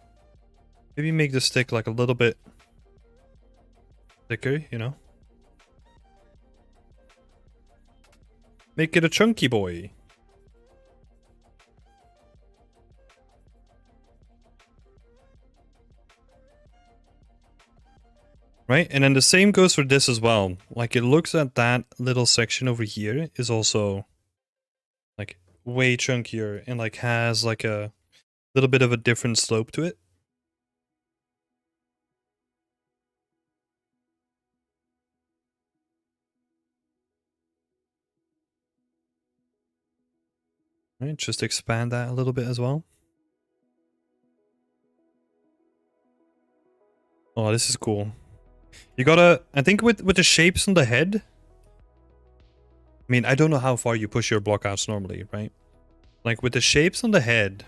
Maybe make the stick like a little bit thicker, you know? Make it a chunky boy. Right? And then the same goes for this as well. Like it looks at that little section over here is also like way chunkier and like has like a little bit of a different slope to it. Right? Just expand that a little bit as well. Oh, this is cool. You gotta, I think with the shapes on the head, I mean, I don't know how far you push your blockouts normally, right? Like with the shapes on the head,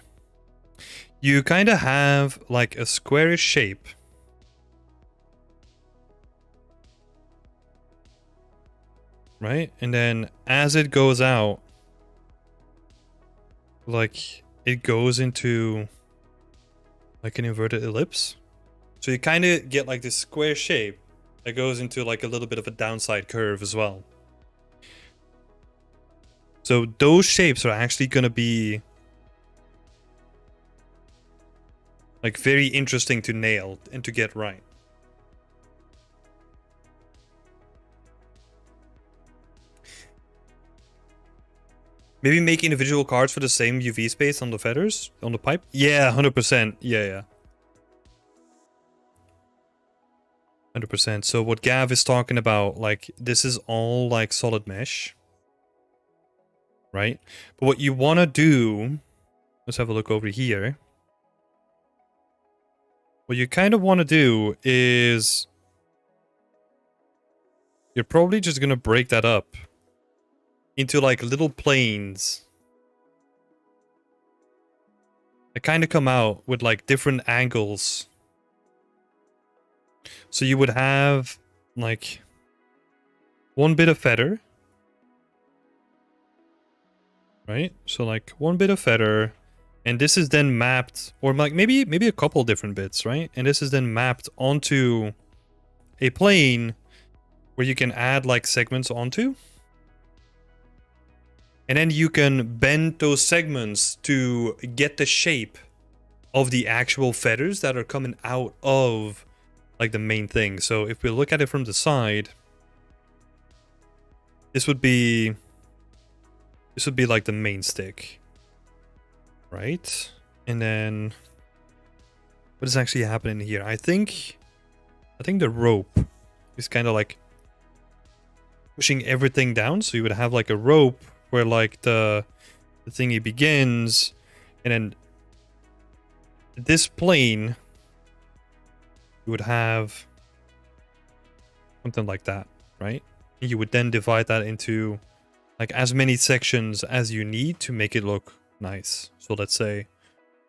you kind of have like a squarish shape. Right? And then as it goes out, like it goes into like an inverted ellipse. So you kind of get like this square shape that goes into like a little bit of a downside curve as well. So those shapes are actually going to be like very interesting to nail and to get right. Maybe make individual cards for the same UV space on the feathers, on the pipe? Yeah, 100%. Yeah. 100%. So what Gav is talking about, like, this is all like solid mesh. Right? But what you want to do, let's have a look over here. What you kind of want to do is you're probably just going to break that up into like little planes that kind of come out with like different angles. So you would have like one bit of feather, right? So like one bit of feather, and this is then mapped, or like maybe a couple different bits, right? And this is then mapped onto a plane where you can add like segments onto. And then you can bend those segments to get the shape of the actual feathers that are coming out of like the main thing. So if we look at it from the side, this would be like the main stick, right? And then what is actually happening here? I think the rope is kind of like pushing everything down. So you would have like a rope where like the thingy begins, and then this plane you would have something like that, right? And you would then divide that into like as many sections as you need to make it look nice. So let's say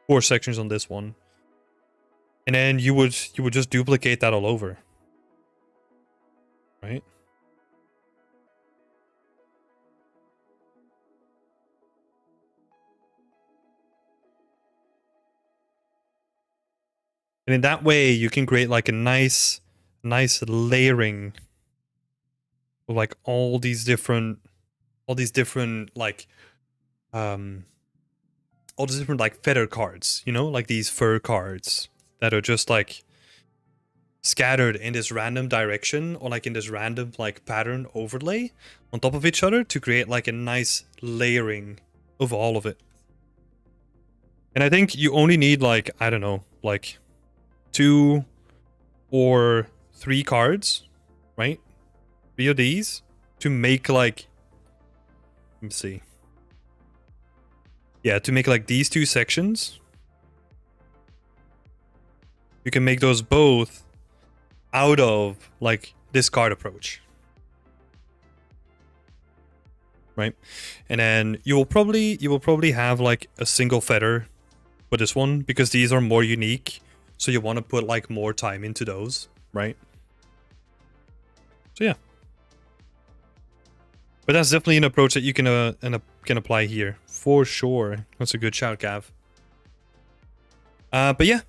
4 sections on this one. And then you would just duplicate that all over. Right? And in that way you can create like a nice layering of like all these different like all these different like feather cards, you know, like these fur cards that are just like scattered in this random direction or like in this random like pattern overlay on top of each other to create like a nice layering of all of it. And I think you only need like, I don't know, like 2 or 3 cards, right? 3 of these to make like, let me see. Yeah, to make like these 2 sections. You can make those both out of like this card approach. Right? And then you will probably have like a single feather for this one because these are more unique. So you want to put like more time into those, right? So yeah. But that's definitely an approach that you can apply here for sure. That's a good shout, Gav. But yeah,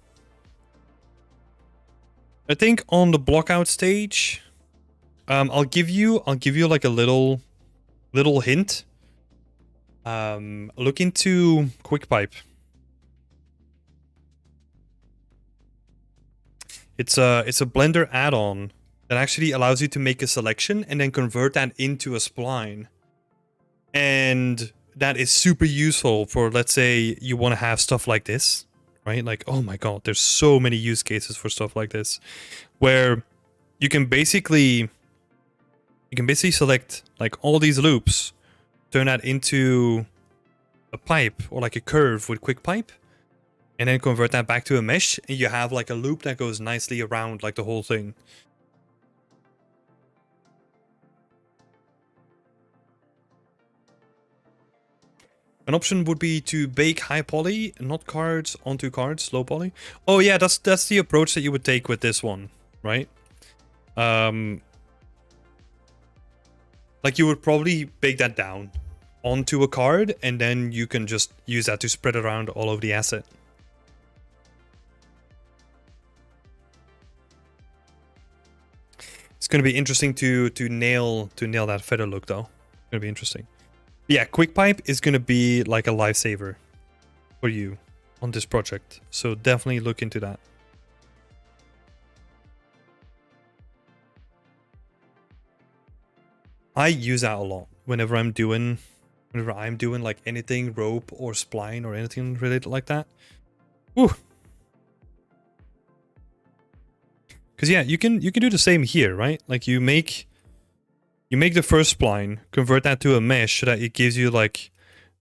I think on the blockout stage, I'll give you like a little hint. Look into QuickPipe. It's a Blender add-on that actually allows you to make a selection and then convert that into a spline. And that is super useful for, let's say, you want to have stuff like this, right? Like, oh my god, there's so many use cases for stuff like this, where you can basically select like all these loops, turn that into a pipe or like a curve with QuickPipe, and then convert that back to a mesh, and you have like a loop that goes nicely around like the whole thing. An option would be to bake high poly, not cards onto cards, low poly. Oh yeah, that's the approach that you would take with this one, right? Like you would probably bake that down onto a card, and then you can just use that to spread around all over the asset. It's going to be interesting to nail that feather look though. It's going to be interesting. Yeah, QuickPipe is going to be like a lifesaver for you on this project. So definitely look into that. I use that a lot whenever I'm doing like anything rope or spline or anything related like that. Woo. Cuz yeah, you can do the same here, right? Like you make the first spline, convert that to a mesh so that it gives you like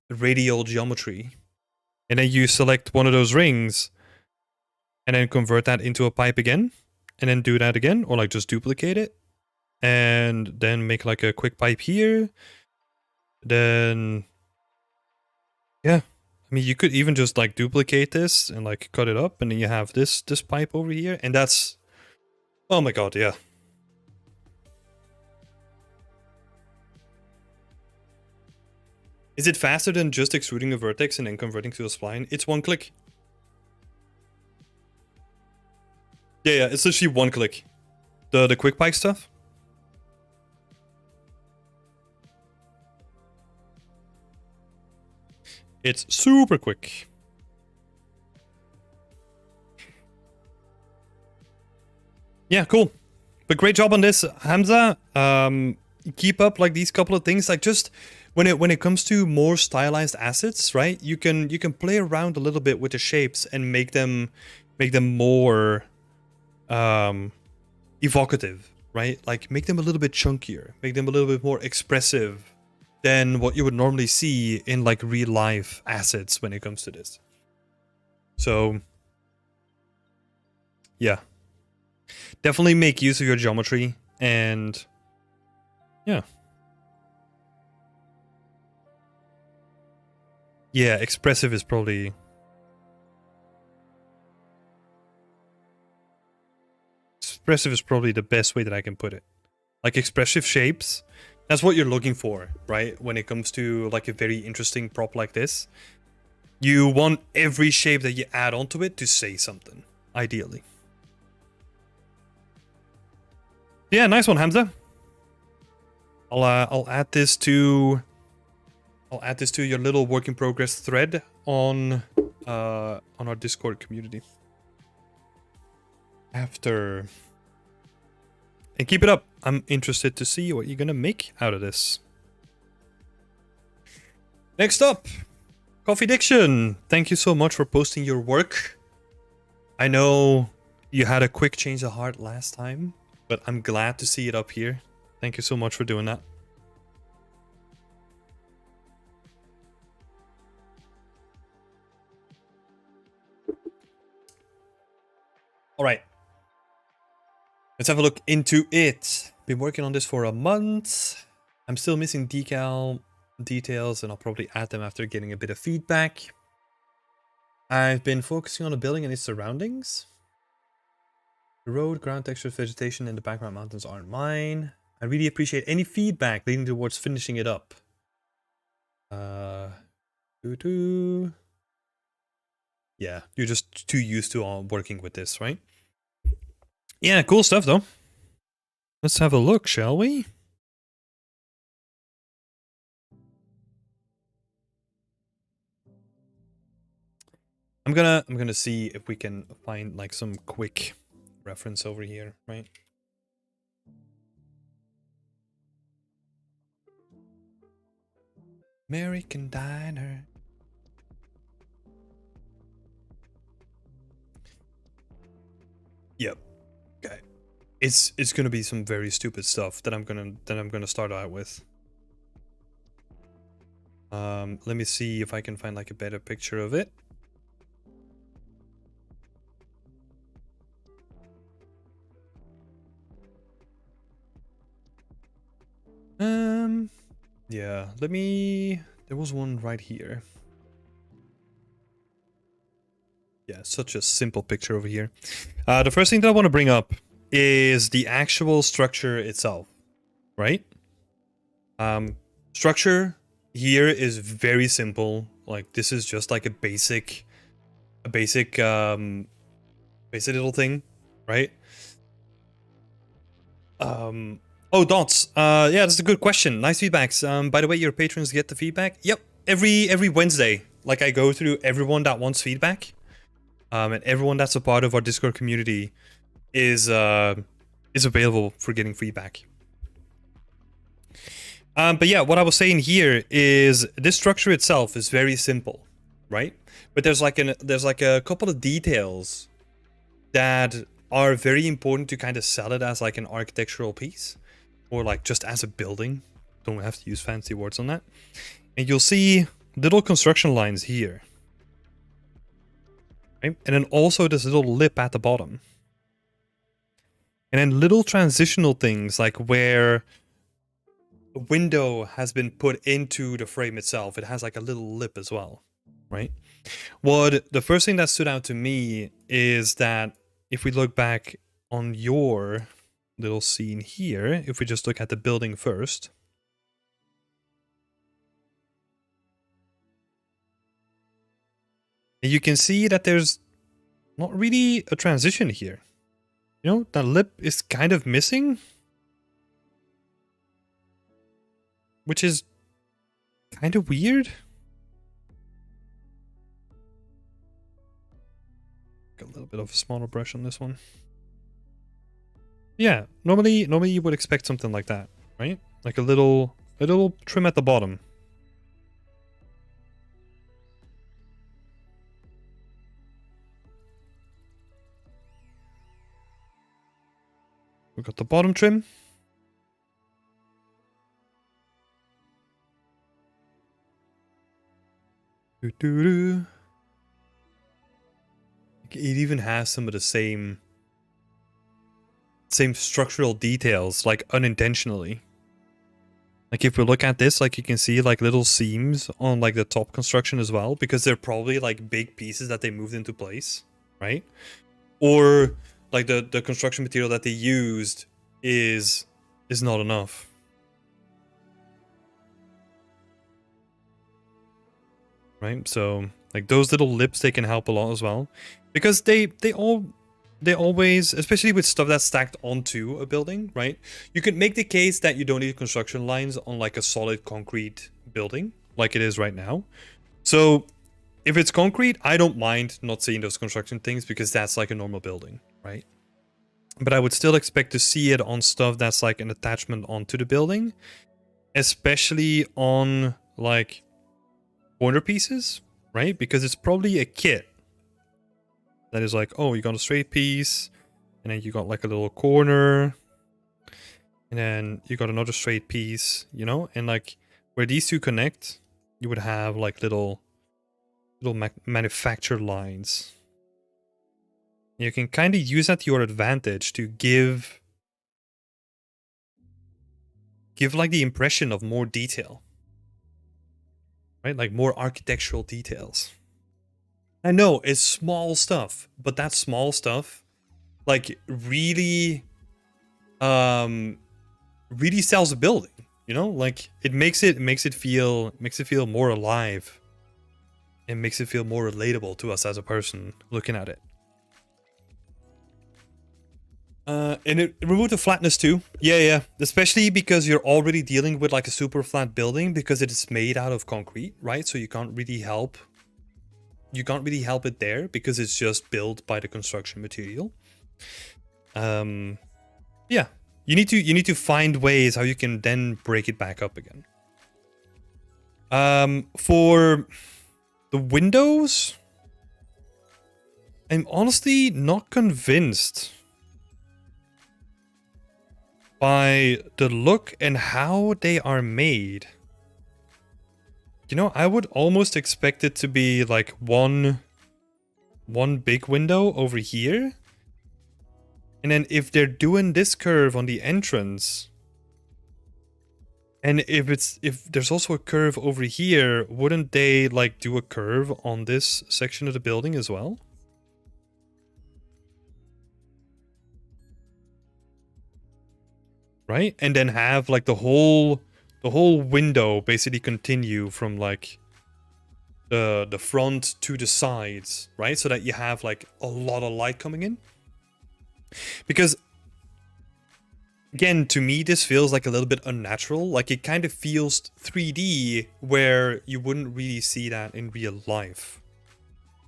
radial geometry. And then you select one of those rings and then convert that into a pipe again, and then do that again, or like just duplicate it and then make like a quick pipe here. Then yeah, I mean, you could even just like duplicate this and like cut it up, and then you have this pipe over here, and that's, oh my god, yeah. Is it faster than just extruding a vertex and then converting to a spline? It's one click. Yeah, it's literally one click. The quick pipe stuff. It's super quick. Yeah, cool. But great job on this, Hamza. Keep up like these couple of things. Like just when it comes to more stylized assets, right? You can play around a little bit with the shapes and make them more evocative, right? Like make them a little bit chunkier, make them a little bit more expressive than what you would normally see in like real life assets when it comes to this. So yeah, definitely make use of your geometry, and yeah. Yeah, expressive is probably... expressive is probably the best way that I can put it. Like expressive shapes, that's what you're looking for, right? When it comes to like a very interesting prop like this. You want every shape that you add onto it to say something, ideally. Yeah, nice one, Hamza. I'll add this to your little work in progress thread on our Discord community. And keep it up. I'm interested to see what you're gonna make out of this. Next up, Coffee Diction. Thank you so much for posting your work. I know you had a quick change of heart last time, but I'm glad to see it up here. Thank you so much for doing that. All right. Let's have a look into it. Been working on this for a month. I'm still missing decal details, and I'll probably add them after getting a bit of feedback. I've been focusing on the building and its surroundings. The road, ground textures, vegetation, and the background mountains aren't mine. I really appreciate any feedback leading towards finishing it up. Yeah, you're just too used to working with this, right? Yeah, cool stuff though. Let's have a look, shall we? I'm gonna see if we can find like some quick reference over here, right? American Diner. Yep. Okay. It's gonna be some very stupid stuff that I'm gonna start out with. Let me see if I can find like a better picture of it. Yeah, there was one right here. Yeah, such a simple picture over here. The first thing that I want to bring up is the actual structure itself, right? Structure here is very simple. Like this is just like a basic little thing, right? Oh, Dots. Yeah, that's a good question. Nice feedbacks. By the way, your patrons get the feedback. Yep, every Wednesday. Like I go through everyone that wants feedback, and everyone that's a part of our Discord community is available for getting feedback. But yeah, what I was saying here is this structure itself is very simple, right? But there's like a couple of details that are very important to kind of sell it as like an architectural piece. Or like just as a building. Don't have to use fancy words on that. And you'll see little construction lines here. Right? And then also this little lip at the bottom. And then little transitional things like where a window has been put into the frame itself. It has like a little lip as well. Right? The first thing that stood out to me is that if we look back on your little scene here, if we just look at the building first. And you can see that there's not really a transition here. You know, that lip is kind of missing. Which is kind of weird. Got a little bit of a smaller brush on this one. Yeah, normally you would expect something like that, right? Like a little trim at the bottom. We've got the bottom trim. It even has some of the same structural details, like unintentionally. Like if we look at this, like you can see like little seams on like the top construction as well, because they're probably like big pieces that they moved into place, right? Or Like the construction material that they used is not enough. Right? So like those little lips, they can help a lot as well. Because they always, especially with stuff that's stacked onto a building, right? You could make the case that you don't need construction lines on like a solid concrete building, like it is right now. So if it's concrete, I don't mind not seeing those construction things because that's like a normal building, right? But I would still expect to see it on stuff that's like an attachment onto the building, especially on like corner pieces, right? Because it's probably a kit that is like, oh, you got a straight piece, and then you got like a little corner, and then you got another straight piece, you know? And like where these two connect, you would have like little manufacture lines. You can kind of use that to your advantage to give like the impression of more detail, right? Like more architectural details. I know it's small stuff, but that small stuff like really really sells a building, you know? Like it makes it feel more alive. It makes it feel more relatable to us as a person looking at it. And it removed the flatness too. Yeah. Especially because you're already dealing with like a super flat building because it is made out of concrete, right? So you can't really help. You can't really help it there because it's just built by the construction material. Yeah. You need to find ways how you can then break it back up again. For the windows, I'm honestly not convinced by the look and how they are made. You know, I would almost expect it to be like one big window over here. And then if they're doing this curve on the entrance, and if there's also a curve over here, wouldn't they like do a curve on this section of the building as well? Right? And then have like the whole window basically continue from like the front to the sides, right? So that you have like a lot of light coming in. Because again, to me, this feels like a little bit unnatural. Like it kind of feels 3D where you wouldn't really see that in real life.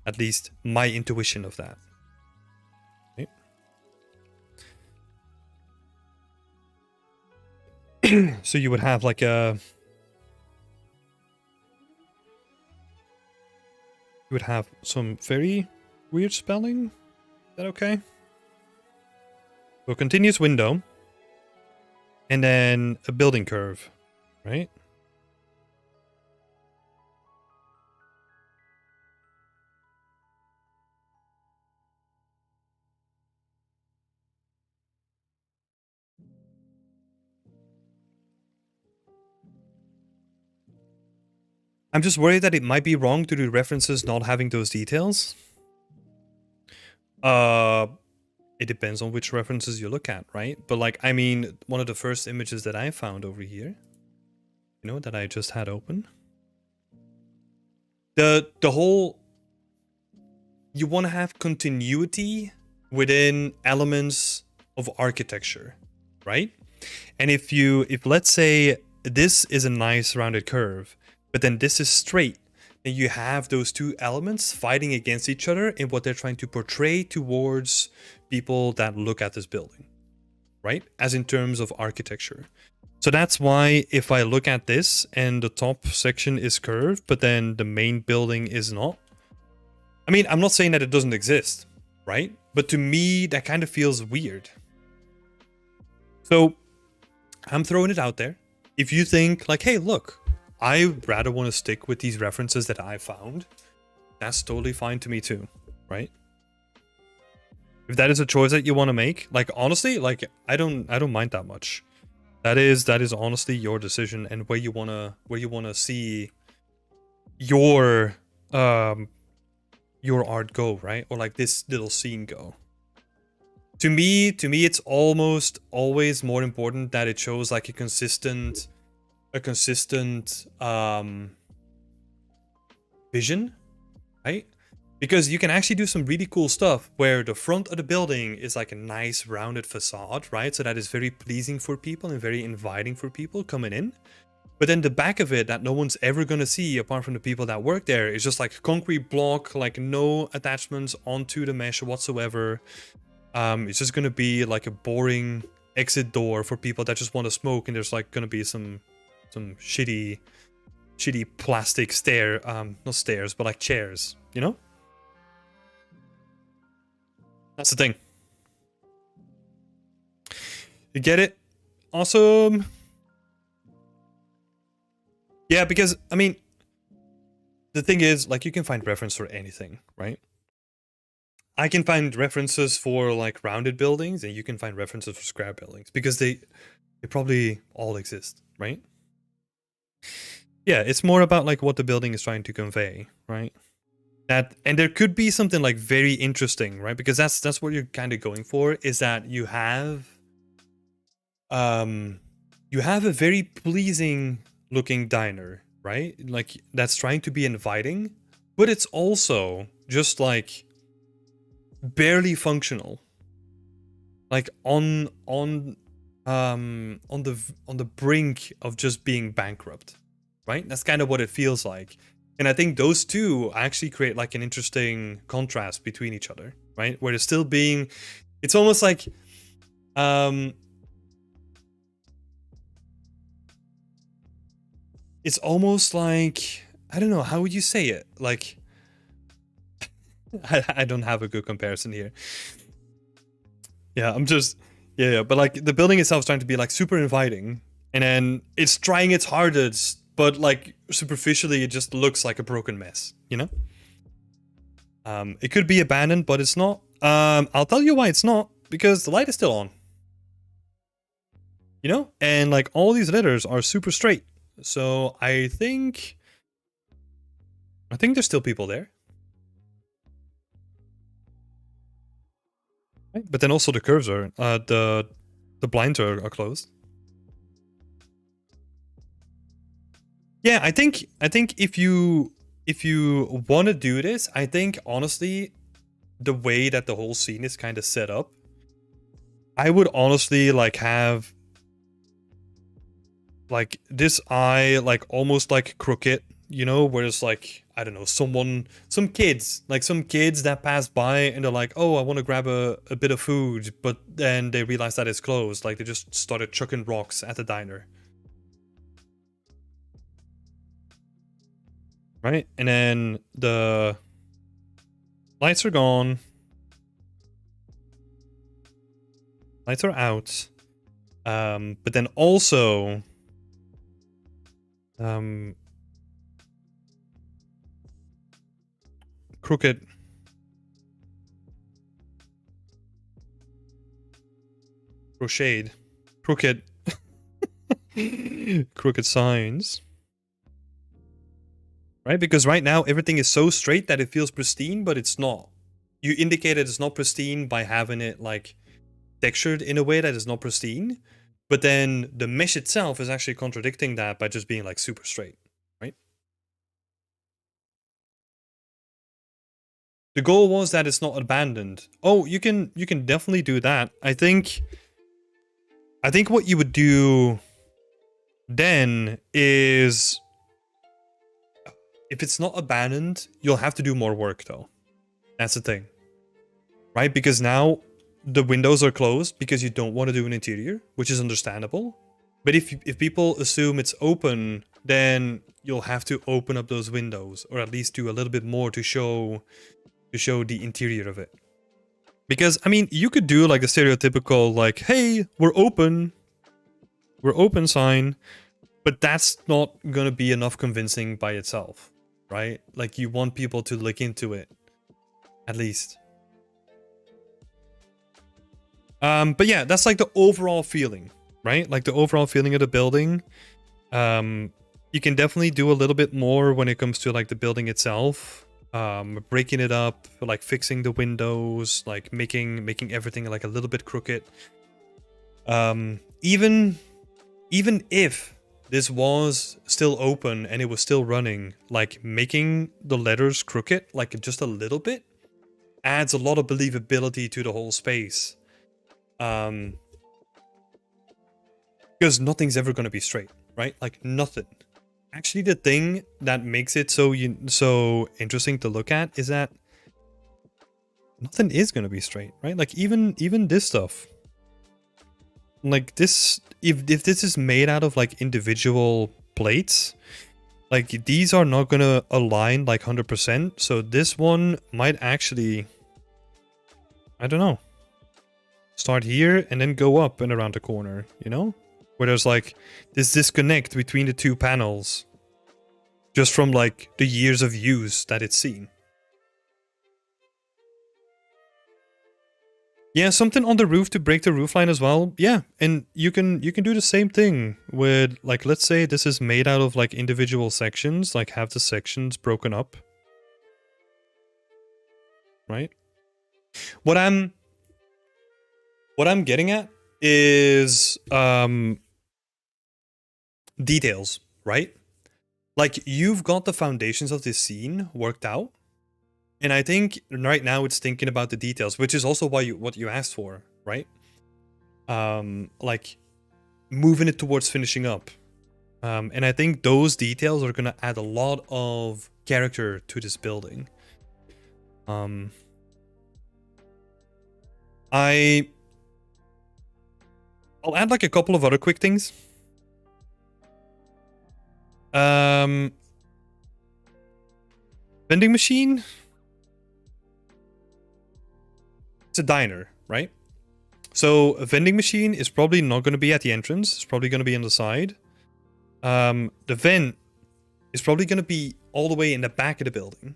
At least my intuition of that. Okay. So you would have like a... You would have some very weird spelling. Is that okay? So continuous window. And then a building curve, right? I'm just worried that it might be wrong to do references not having those details. It depends on which references you look at, right? But like, I mean, one of the first images that I found over here, you know, that I just had open. The whole... You want to have continuity within elements of architecture, right? And if let's say this is a nice rounded curve, but then this is straight, then you have those two elements fighting against each other in what they're trying to portray towards people that look at this building, right? As in terms of architecture. So that's why if I look at this and the top section is curved, but then the main building is not. I mean, I'm not saying that it doesn't exist, right? But to me, that kind of feels weird. So I'm throwing it out there. If you think like, hey, look, I rather want to stick with these references that I found, that's totally fine to me too, right? If that is a choice that you want to make, like honestly, like I don't mind that much. That is honestly your decision and where you wanna see your art go, right? Or like this little scene go. To me, it's almost always more important that it shows like a consistent vision, right? Because you can actually do some really cool stuff where the front of the building is like a nice rounded facade, right? So that is very pleasing for people and very inviting for people coming in. But then the back of it that no one's ever gonna see apart from the people that work there is just like a concrete block, like no attachments onto the mesh whatsoever. It's just gonna be like a boring exit door for people that just want to smoke, and there's like gonna be some shitty plastic not stairs, but like chairs, you know? That's the thing. You get it? Awesome. Yeah, because, I mean, the thing is, like, you can find reference for anything, right? I can find references for, like, rounded buildings, and you can find references for square buildings, because they probably all exist, right? Yeah, it's more about, like, what the building is trying to convey, right? And there could be something, like, very interesting, right? Because that's what you're kind of going for, is that you have a very pleasing looking diner, right? Like, that's trying to be inviting, but it's also just like barely functional, like on the brink of just being bankrupt, right? That's kind of what it feels like. And I think those two actually create like an interesting contrast between each other, right? Where they're still being, it's almost like it's almost like, I don't know, how would you say it? Like, I don't have a good comparison here. Yeah, I'm just, yeah, but like the building itself is trying to be like super inviting, and then it's trying its hardest, but like superficially it just looks like a broken mess, you know? It could be abandoned, but it's not. I'll tell you why it's not, because the light is still on. You know? And like all these letters are super straight. So I think there's still people there. Right? But then also the curves are the blinds are closed. Yeah, I think if you want to do this, I think honestly the way that the whole scene is kind of set up, I would honestly like have like this eye like almost like crooked, you know, where it's like, I don't know, some kids that pass by and they're like, oh, I want to grab a bit of food, but then they realize that it's closed. Like they just started chucking rocks at the diner. Right? And then the lights are gone. Lights are out. But then also crooked crooked signs, right? Because right now everything is so straight that it feels pristine, but it's not. You indicated it's not pristine by having it like textured in a way that is not pristine, but then the mesh itself is actually contradicting that by just being like super straight, right? The goal was that it's not abandoned. Oh, you can definitely do that. I think what you would do then is, if it's not abandoned, you'll have to do more work though. That's the thing. Right? Because now the windows are closed because you don't want to do an interior, which is understandable. But if people assume it's open, then you'll have to open up those windows, or at least do a little bit more to show the interior of it. Because, I mean, you could do like the stereotypical, like, hey, we're open sign, but that's not gonna be enough convincing by itself, right? Like, you want people to look into it, at least. But yeah, that's like the overall feeling, right? Like the overall feeling of the building. You can definitely do a little bit more when it comes to like the building itself. breaking it up, like fixing the windows, like making everything like a little bit crooked. Even if this was still open and it was still running, like making the letters crooked, like just a little bit, adds a lot of believability to the whole space. Because nothing's ever going to be straight, right? Like nothing. Actually, the thing that makes it so interesting to look at is that nothing is going to be straight, right? Like even this stuff. Like this, if this is made out of like individual plates, like these are not going to align like 100%. So this one might actually, I don't know, start here and then go up and around the corner, you know? Where there's like this disconnect between the two panels just from like the years of use that it's seen. Yeah, something on the roof to break the roofline as well. Yeah, and you can do the same thing with, like, let's say this is made out of like individual sections, like have the sections broken up. Right? What I'm getting at is details, right? Like you've got the foundations of this scene worked out. And I think right now it's thinking about the details, which is also why what you asked for, right? Like moving it towards finishing up. And I think those details are gonna add a lot of character to this building. I'll add like a couple of other quick things. Vending machine. It's a diner, right? So a vending machine is probably not going to be at the entrance. It's probably going to be on the side. The vent is probably going to be all the way in the back of the building.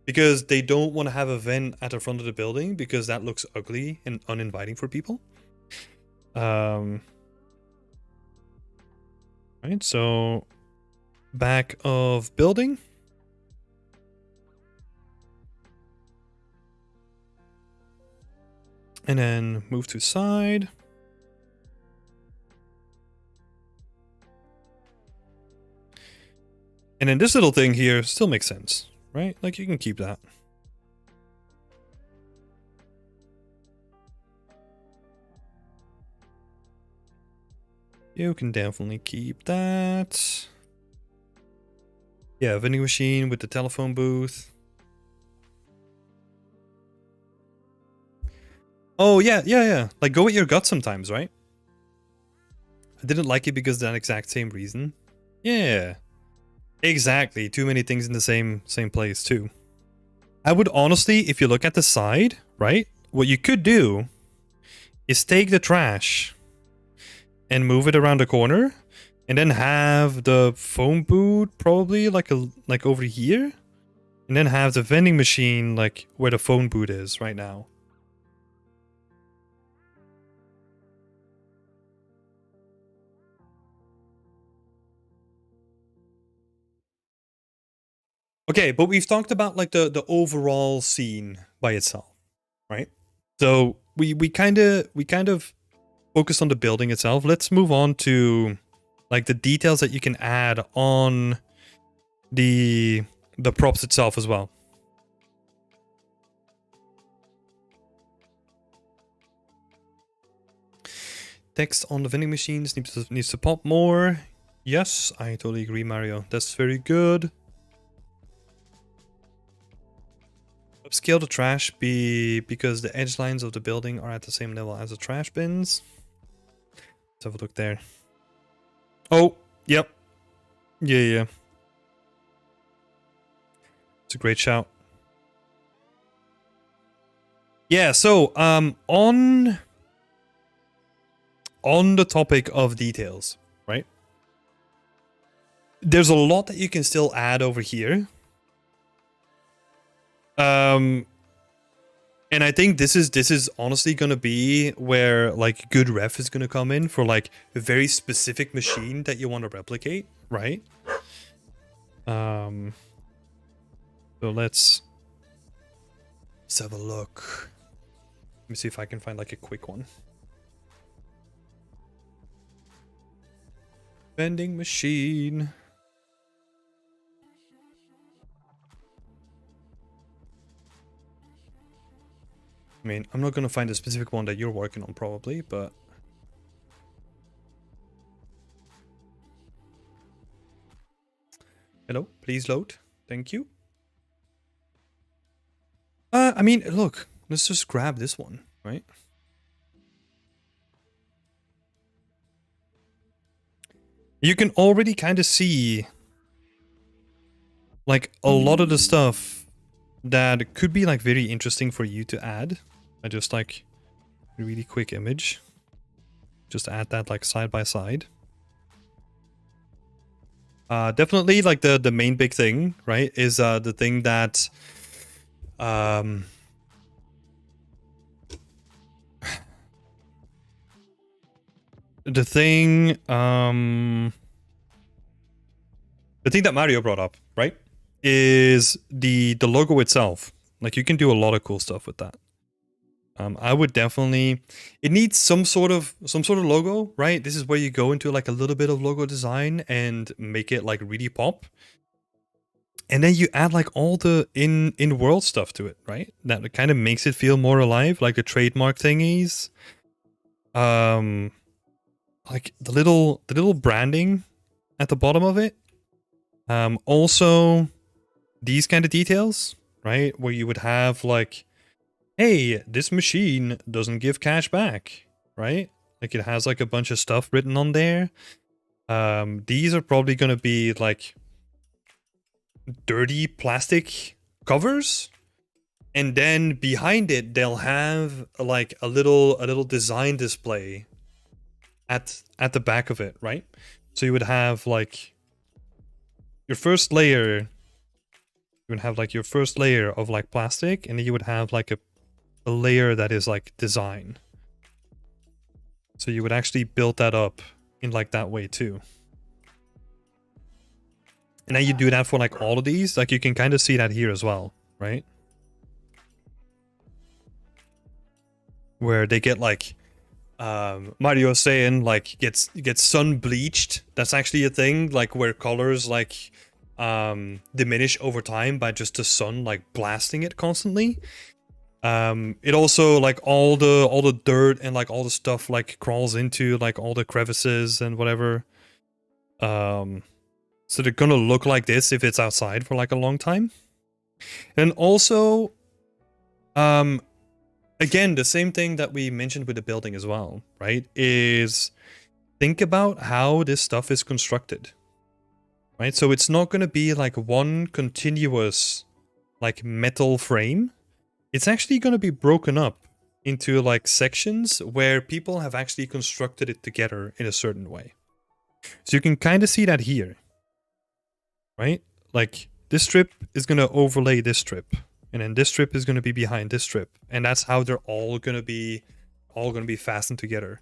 Because they don't want to have a vent at the front of the building because that looks ugly and uninviting for people. Right, so back of building. And then move to side. And then this little thing here still makes sense, right? Like you can keep that. You can definitely keep that. Yeah, vending machine with the telephone booth. Oh, yeah. Like, go with your gut sometimes, right? I didn't like it because of that exact same reason. Yeah. Exactly. Too many things in the same place, too. I would honestly, if you look at the side, right? What you could do is take the trash and move it around the corner. And then have the phone booth probably like over here. And then have the vending machine like where the phone booth is right now. Okay, but we've talked about like the overall scene by itself, right? So we kind of focused on the building itself. Let's move on to like the details that you can add on the props itself as well. Text on the vending machines needs to pop more. Yes, I totally agree, Mario. That's very good. Upscale the trash because the edge lines of the building are at the same level as the trash bins. Let's have a look there. Oh, yep. Yeah. It's a great shout. Yeah, so on the topic of details, right? There's a lot that you can still add over here. And I think this is honestly gonna be where like good ref is gonna come in for like a very specific machine that you want to replicate, right? So So let's have a look. Let me see if I can find like a quick one. Vending machine. I mean, I'm not gonna find a specific one that you're working on probably, but... Hello, please load. Thank you. I mean, look, let's just grab this one, right? You can already kind of see like a lot of the stuff that could be like very interesting for you to add. I just like a really quick image. Just add that like side by side. Definitely like the main big thing, right, is the thing that the thing that Mario brought up, right, is the logo itself. Like, you can do a lot of cool stuff with that. I would definitely... It needs some sort of logo, right? This is where you go into like a little bit of logo design and make it like really pop. And then you add like all the in-world stuff to it, right? That kind of makes it feel more alive, like the trademark thingies. Like the little branding at the bottom of it. Also these kind of details, right? Where you would have like, hey, this machine doesn't give cash back, right? Like, it has like a bunch of stuff written on there. These are probably going to be like dirty plastic covers. And then behind it, they'll have like a little design display at the back of it, right? So you would have like your first layer. You would have like your first layer of like plastic, and then you would have like a layer that is like design. So you would actually build that up in like that way too. And then you do that for like all of these. Like, you can kind of see that here as well, right? Where they get like Mario saying like gets sun bleached. That's actually a thing, like where colors like diminish over time by just the sun like blasting it constantly. It also, like, all the dirt and like all the stuff like crawls into like all the crevices and whatever. So they're gonna look like this if it's outside for like a long time. And also, again, the same thing that we mentioned with the building as well, right? Is think about how this stuff is constructed, right? So it's not gonna be like one continuous like metal frame. It's actually going to be broken up into like sections where people have actually constructed it together in a certain way. So you can kind of see that here, right? Like, this strip is going to overlay this strip, and then this strip is going to be behind this strip, and that's how they're all going to be fastened together.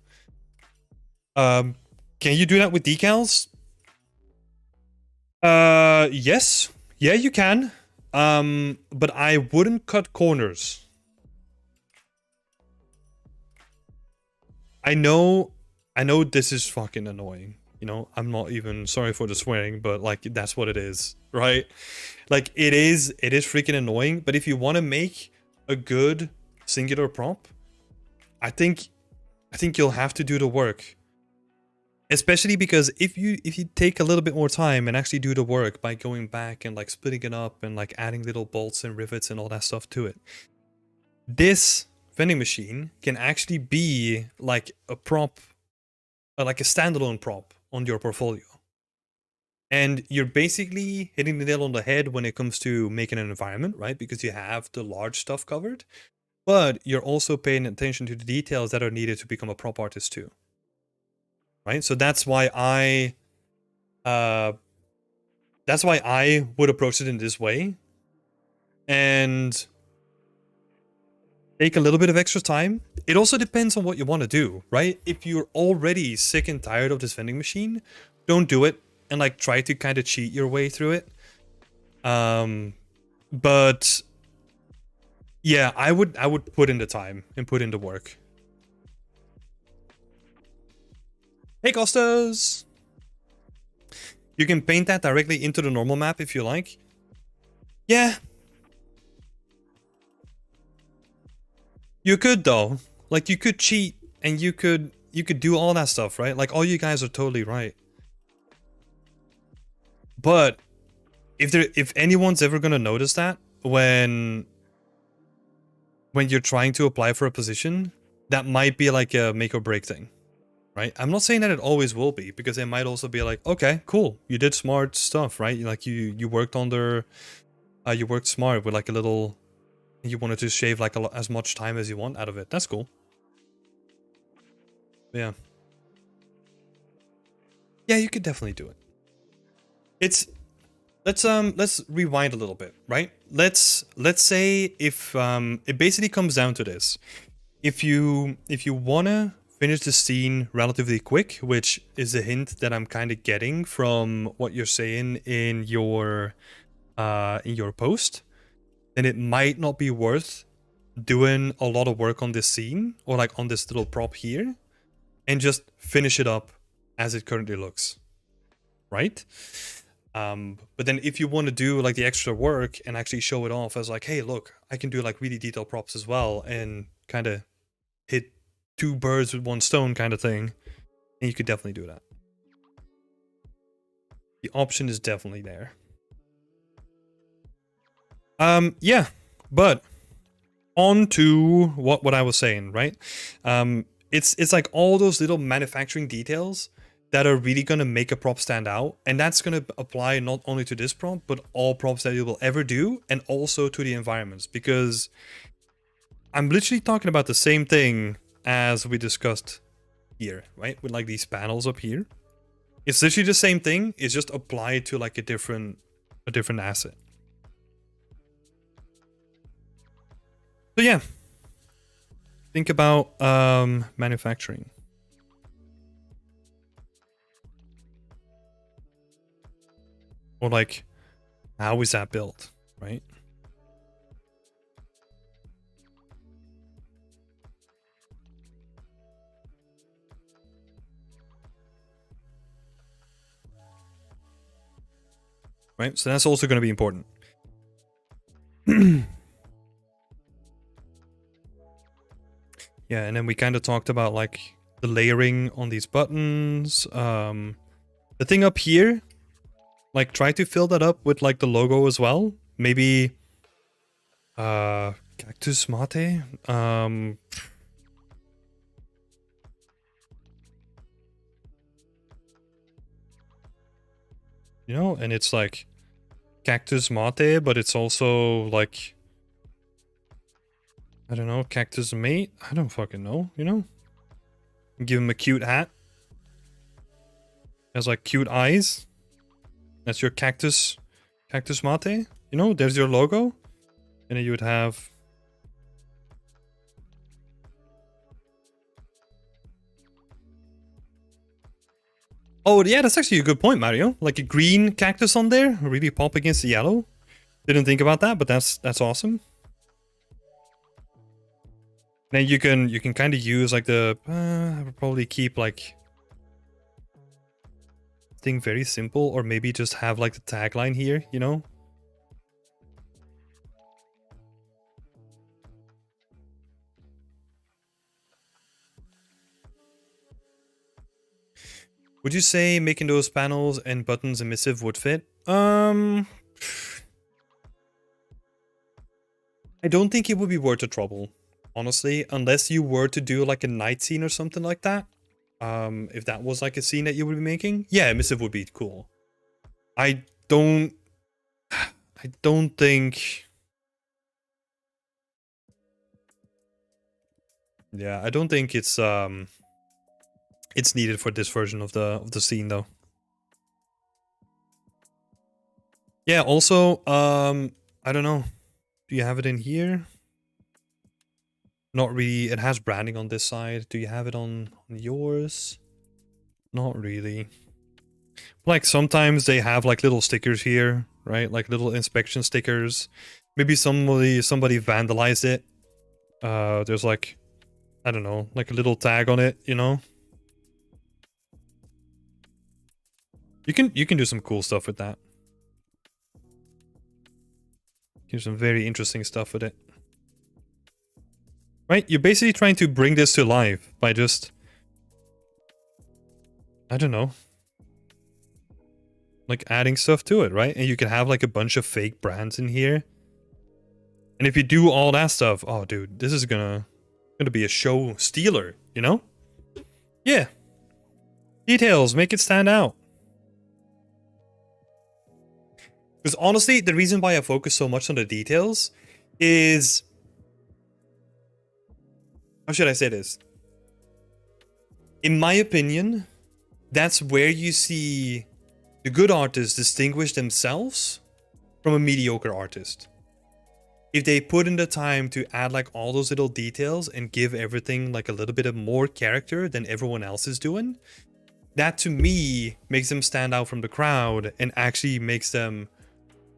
Can you do that with decals? Yes. Yeah, you can. But I wouldn't cut corners. I know this is fucking annoying. You know, I'm not even sorry for the swearing, but like, that's what it is, right? Like, it is freaking annoying. But if you want to make a good singular prop, I think you'll have to do the work. Especially because if you take a little bit more time and actually do the work by going back and like splitting it up and like adding little bolts and rivets and all that stuff to it, this vending machine can actually be like a prop, like a standalone prop on your portfolio. And you're basically hitting the nail on the head when it comes to making an environment, right? Because you have the large stuff covered, but you're also paying attention to the details that are needed to become a prop artist too. Right, so that's why I would approach it in this way, and take a little bit of extra time. It also depends on what you want to do, right? If you're already sick and tired of this vending machine, don't do it and like try to kind of cheat your way through it. But But yeah, I would put in the time and put in the work. Hey Costas! You can paint that directly into the normal map if you like. Yeah. You could though. Like you could cheat and you could do all that stuff, right? Like all you guys are totally right. But if anyone's ever gonna notice that when you're trying to apply for a position, that might be like a make or break thing. Right? I'm not saying that it always will be, because it might also be like, okay, cool, you did smart stuff, right? Like you worked under, you worked smart with like a little, you wanted to shave like as much time as you want out of it. That's cool. Yeah. Yeah, you could definitely do it. It's, let's rewind a little bit, right? Let's say if it basically comes down to this. If you wanna finish the scene relatively quick, which is a hint that I'm kind of getting from what you're saying in your post, then it might not be worth doing a lot of work on this scene or like on this little prop here, and just finish it up as it currently looks, right? But then if you want to do like the extra work and actually show it off as like, hey, look, I can do like really detailed props as well, and kind of hit two birds with one stone kind of thing, and you could definitely do that. The option is definitely there. Yeah, but on to what I was saying, right? It's like all those little manufacturing details that are really going to make a prop stand out, and that's going to apply not only to this prop, but all props that you will ever do, and also to the environments, because I'm literally talking about the same thing as we discussed here, right? With like these panels up here. It's literally the same thing, it's just applied to like a different asset. So yeah, think about manufacturing. Or like, how is that built, right? Right, so that's also going to be important. Yeah, and then we kind of talked about like the layering on these buttons. The thing up here, like try to fill that up with like the logo as well. Maybe Cactus Mate. You know, and it's like Cactus Mate, but it's also like, I don't know, Cactus Mate? I don't fucking know, you know? Give him a cute hat. Has like cute eyes. That's your Cactus Mate. You know, there's your logo. And then you would have... Oh, yeah, that's actually a good point, Mario. Like a green cactus on there, really pop against the yellow. Didn't think about that, but that's awesome. Then you can kind of use like the... I would probably keep like... thing very simple, or maybe just have like the tagline here, you know? Would you say making those panels and buttons emissive would fit? I don't think it would be worth the trouble, honestly, unless you were to do like a night scene or something like that. If that was like a scene that you would be making, yeah, emissive would be cool. I don't think... Yeah, I don't think it's needed for this version of the scene though. Yeah, also, I don't know. Do you have it in here? Not really. It has branding on this side. Do you have it on yours? Not really. Like sometimes they have like little stickers here, right? Like little inspection stickers. Maybe somebody vandalized it. There's like, I don't know, like a little tag on it, you know? You can do some cool stuff with that. Do some very interesting stuff with it. Right? You're basically trying to bring this to life by just, I don't know, like adding stuff to it, right? And you can have like a bunch of fake brands in here. And if you do all that stuff, oh dude, this is gonna be a show stealer, you know? Yeah. Details, make it stand out. Because honestly, the reason why I focus so much on the details is, how should I say this? In my opinion, that's where you see the good artists distinguish themselves from a mediocre artist. If they put in the time to add like all those little details and give everything like a little bit of more character than everyone else is doing, that to me makes them stand out from the crowd and actually makes them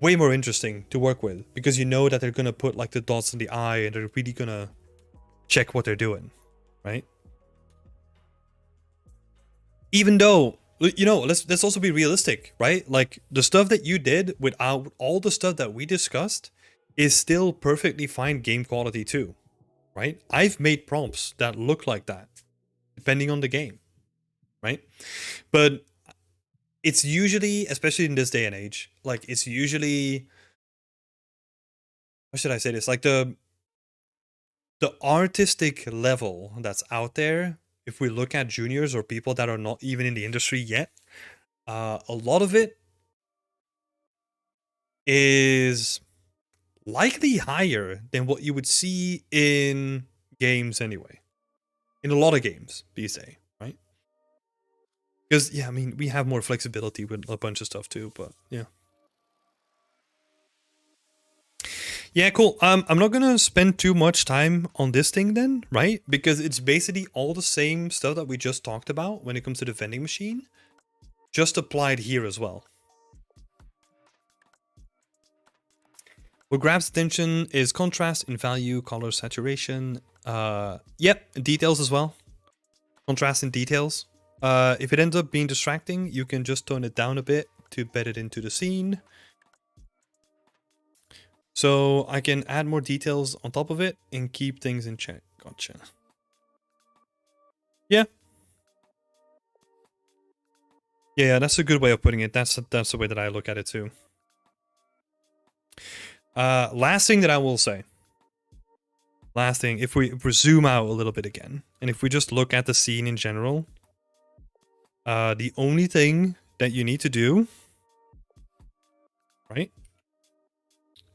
way more interesting to work with, because you know that they're gonna put like the dots in the eye and they're really gonna check what they're doing, right? Even though, you know, let's also be realistic, right? Like the stuff that you did without all the stuff that we discussed is still perfectly fine game quality too, right? I've made prompts that look like that, depending on the game, right? But it's usually, especially in this day and age, like it's usually, how should I say this? Like the artistic level that's out there, if we look at juniors or people that are not even in the industry yet, a lot of it is likely higher than what you would see in games anyway. In a lot of games these days, right? Because, yeah, I mean, we have more flexibility with a bunch of stuff too, but yeah. Yeah, cool. I'm not gonna spend too much time on this thing then, right? Because it's basically all the same stuff that we just talked about when it comes to the vending machine, just applied here as well. What grabs attention is contrast in value, color, saturation. Yep, details as well. Contrast in details. If it ends up being distracting, you can just tone it down a bit to bed it into the scene. So I can add more details on top of it and keep things in check. Gotcha. Yeah. Yeah, that's a good way of putting it. That's the way that I look at it too. Last thing that I will say. Last thing, if we zoom out a little bit again, and if we just look at the scene in general, the only thing that you need to do, right,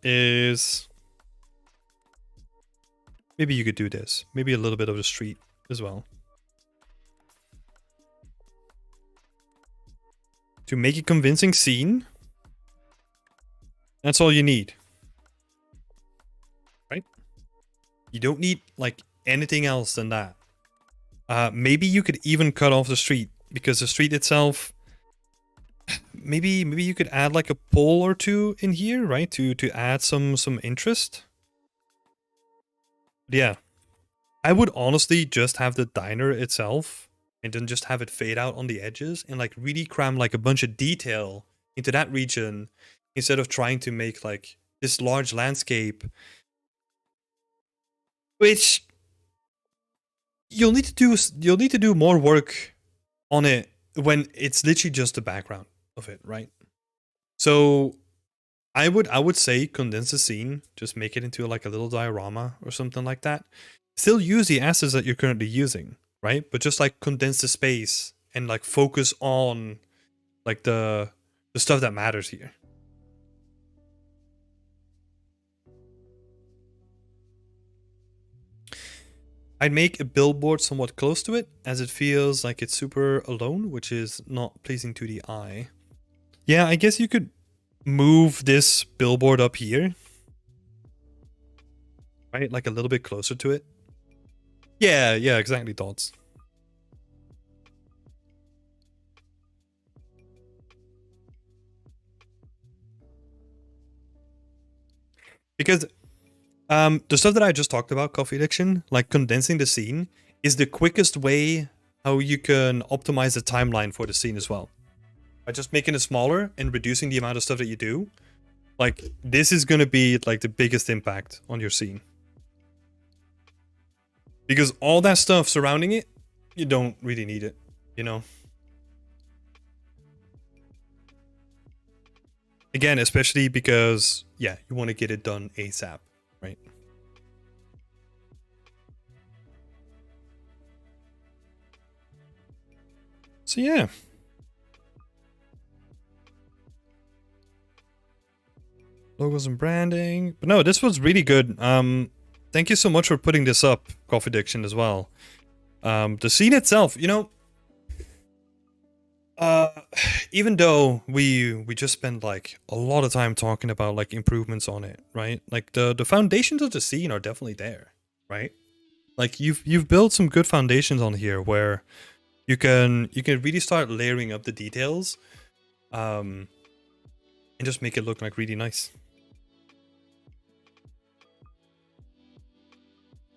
is maybe you could do this. Maybe a little bit of the street as well. To make a convincing scene, that's all you need. Right? You don't need like anything else than that. Maybe you could even cut off the street, because the street itself, maybe you could add like a pole or two in here, right? To add some interest. But yeah. I would honestly just have the diner itself and then just have it fade out on the edges and like really cram like a bunch of detail into that region instead of trying to make like this large landscape, which you'll need to do more work on it when it's literally just the background of it, right? So I would say condense the scene, just make it into like a little diorama or something like that. Still use the assets that you're currently using, right? But just like condense the space and like focus on like the stuff that matters here. I'd make a billboard somewhat close to it, as it feels like it's super alone, which is not pleasing to the eye. Yeah, I guess you could move this billboard up here, right? Like a little bit closer to it. Yeah, exactly, dots. Because the stuff that I just talked about, coffee addiction, like condensing the scene, is the quickest way how you can optimize the timeline for the scene as well. By just making it smaller and reducing the amount of stuff that you do, like this is gonna be like the biggest impact on your scene. Because all that stuff surrounding it, you don't really need it, you know? Again, especially because, yeah, you want to get it done ASAP, right? So yeah. Logos and branding. But no, this was really good. Thank you so much for putting this up, Coffee Addiction, as well. The scene itself, you know, even though we just spent like a lot of time talking about like improvements on it, right? Like the foundations of the scene are definitely there, right? Like you've built some good foundations on here where you can really start layering up the details, and just make it look like really nice.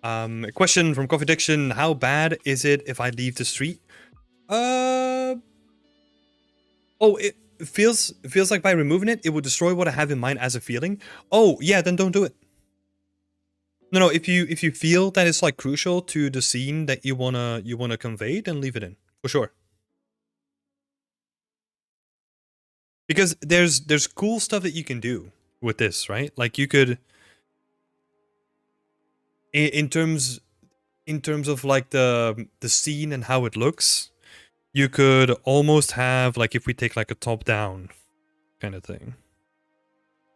A question from Coffee Addiction: how bad is it if I leave the street? Oh, it feels like by removing it, it would destroy what I have in mind as a feeling. Oh, yeah, then don't do it. No, if you feel that it's like crucial to the scene that you wanna convey, then leave it in for sure. Because there's cool stuff that you can do with this, right? Like you could, in terms of like the scene and how it looks, you could almost have like, if we take like a top down kind of thing,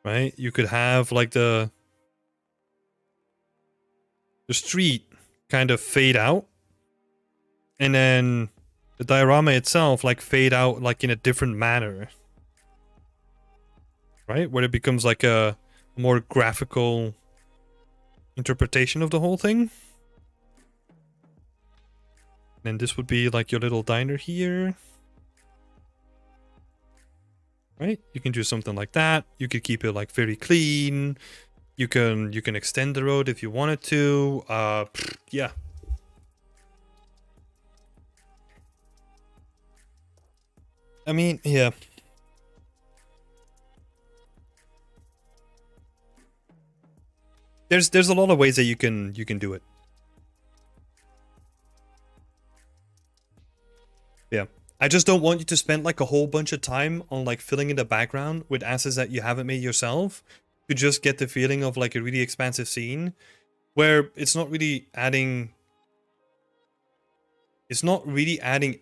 right? You could have like the street kind of fade out, and then the diorama itself like fade out like in a different manner, right? Where it becomes like a more graphical interpretation of the whole thing. And this would be like your little diner here, right? You can do something like that. You could keep it like very clean. You can extend the road if you wanted to. Yeah. I mean, yeah. There's a lot of ways that you can do it. Yeah. I just don't want you to spend like a whole bunch of time on like filling in the background with assets that you haven't made yourself to just get the feeling of like a really expansive scene where it's not really adding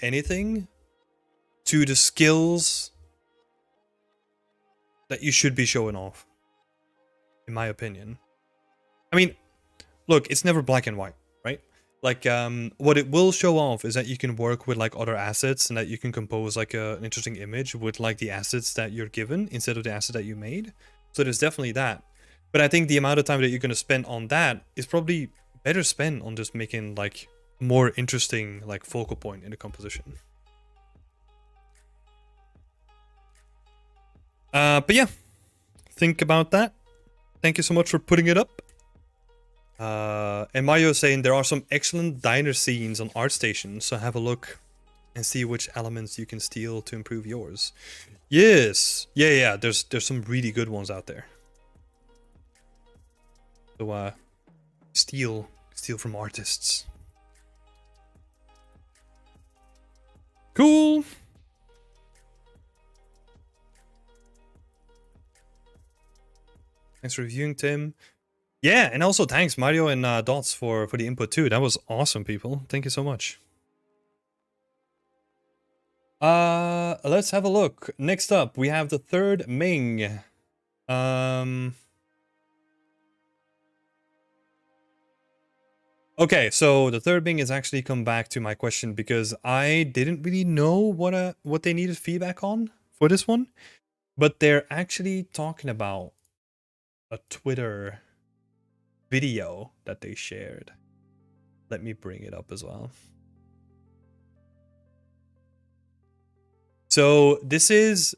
anything to the skills that you should be showing off, in my opinion. I mean, look, it's never black and white, right? Like, what it will show off is that you can work with like other assets and that you can compose like an interesting image with like the assets that you're given instead of the asset that you made. So there's definitely that. But I think the amount of time that you're going to spend on that is probably better spent on just making like more interesting like focal point in the composition. But yeah, think about that. Thank you so much for putting it up. And Mario is saying there are some excellent diner scenes on ArtStation, so have a look and see which elements you can steal to improve yours. Yes, yeah. There's some really good ones out there. So steal from artists. Cool. Thanks for reviewing, Tim. Yeah, and also thanks Mario and Dots for the input too. That was awesome, people. Thank you so much. Let's have a look. Next up, we have the third Ming. Okay, so the third Ming has actually come back to my question because I didn't really know what they needed feedback on for this one, but they're actually talking about a Twitter video that they shared. Let me bring it up as well. So this is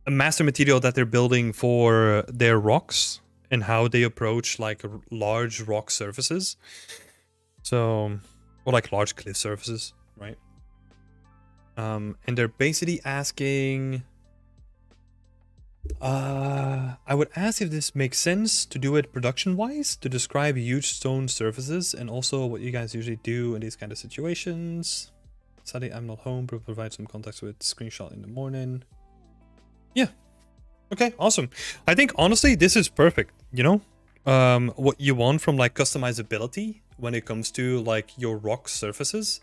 master material that they're building for their rocks and how they approach like large rock surfaces. So, or like large cliff surfaces, right? And they're basically asking, I would ask if this makes sense to do it production-wise, to describe huge stone surfaces, and also what you guys usually do in these kind of situations. Sadly, I'm not home, but provide some context with screenshot in the morning. Yeah. Okay, awesome. I think, honestly, this is perfect, you know? What you want from, like, customizability when it comes to, like, your rock surfaces.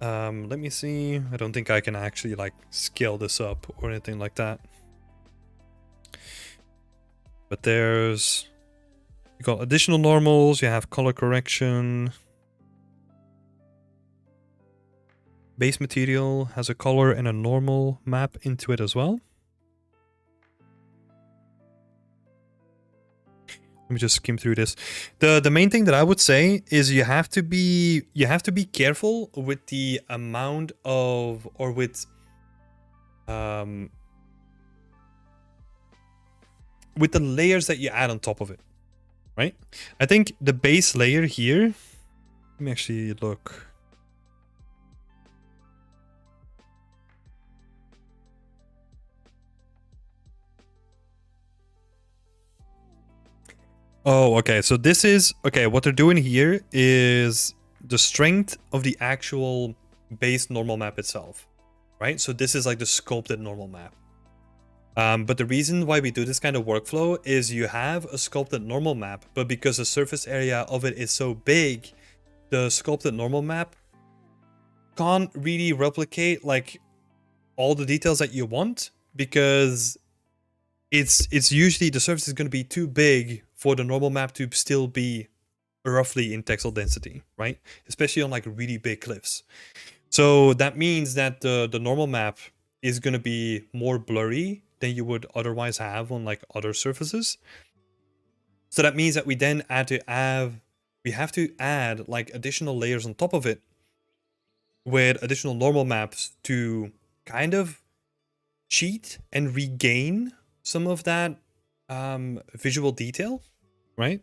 Let me see. I don't think I can actually, like, scale this up or anything like that. But there's, you got additional normals, you have color correction. Base material has a color and a normal map into it as well. Let me just skim through this. The main thing that I would say is you have to be careful with the amount of, or with the layers that you add on top of it, right? I think the base layer here, let me actually look. Oh, okay. So this is, okay, what they're doing here is the strength of the actual base normal map itself, right? So this is like the sculpted normal map. But the reason why we do this kind of workflow is you have a sculpted normal map, but because the surface area of it is so big, the sculpted normal map can't really replicate like all the details that you want, because it's usually the surface is going to be too big for the normal map to still be roughly in texel density, right? Especially on like really big cliffs. So that means that the normal map is going to be more blurry than you would otherwise have on like other surfaces. So that means that we then have to add like additional layers on top of it with additional normal maps to kind of cheat and regain some of that visual detail, right?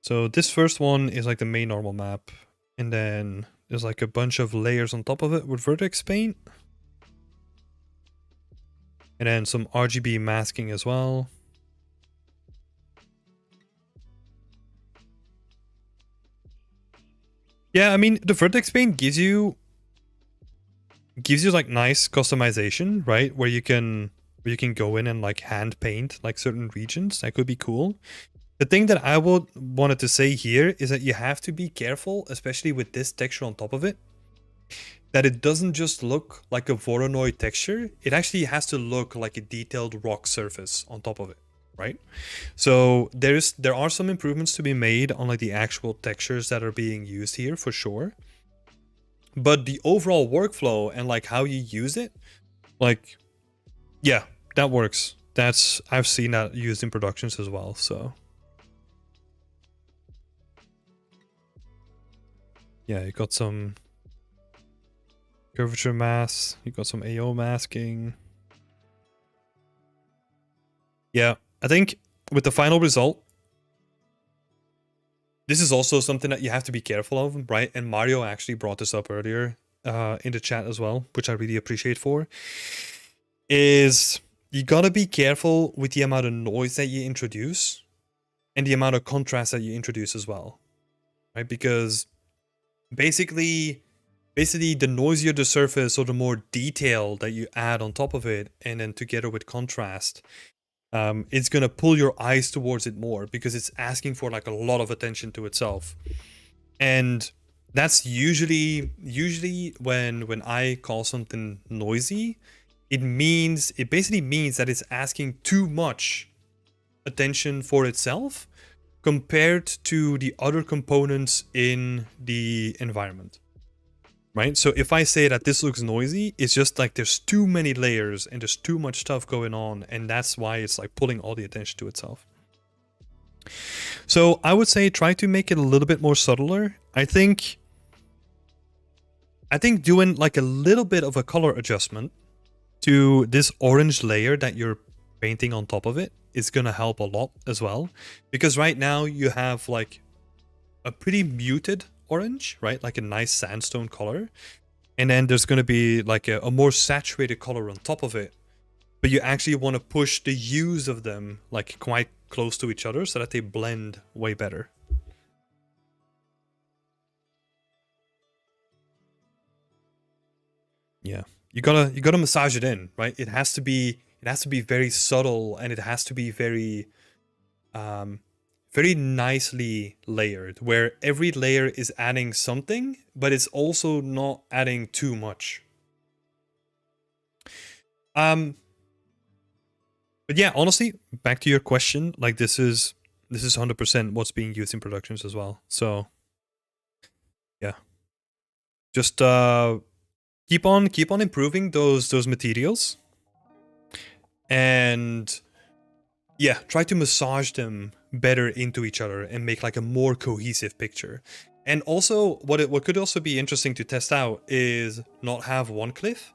So this first one is like the main normal map, and then there's like a bunch of layers on top of it with vertex paint, and then some RGB masking as well. Yeah, I mean, the vertex paint gives you like nice customization, right? Where you can go in and like hand paint like certain regions. That could be cool. The thing that I wanted to say here is that you have to be careful, especially with this texture on top of it, that it doesn't just look like a Voronoi texture. It actually has to look like a detailed rock surface on top of it, right? So there are some improvements to be made on like the actual textures that are being used here for sure. But the overall workflow and like how you use it, like, yeah, that works. I've seen that used in productions as well, so. Yeah, you got some curvature mask, you got some AO masking. Yeah, I think with the final result, this is also something that you have to be careful of, right? And Mario actually brought this up earlier in the chat as well, which I really appreciate for, is you gotta be careful with the amount of noise that you introduce and the amount of contrast that you introduce as well, right? Because basically the noisier the surface or the more detail that you add on top of it, and then together with contrast, it's gonna pull your eyes towards it more because it's asking for like a lot of attention to itself. And that's usually when I call something noisy, it basically means that it's asking too much attention for itself compared to the other components in the environment, right? So if I say that this looks noisy, it's just like there's too many layers and there's too much stuff going on, and that's why it's like pulling all the attention to itself. So I would say try to make it a little bit more subtler. I think doing like a little bit of a color adjustment to this orange layer that you're painting on top of it is gonna help a lot as well. Because right now you have like a pretty muted orange, right? Like a nice sandstone color. And then there's gonna be like a more saturated color on top of it. But you actually want to push the hues of them like quite close to each other so that they blend way better. Yeah, you gotta massage it in, right? It has to be very subtle, and it has to be very very nicely layered, where every layer is adding something, but it's also not adding too much. But yeah, honestly, back to your question, like this is 100% what's being used in productions as well. So yeah, just keep on improving those materials, and yeah, try to massage them better into each other and make like a more cohesive picture. And also, what could also be interesting to test out is not have one cliff,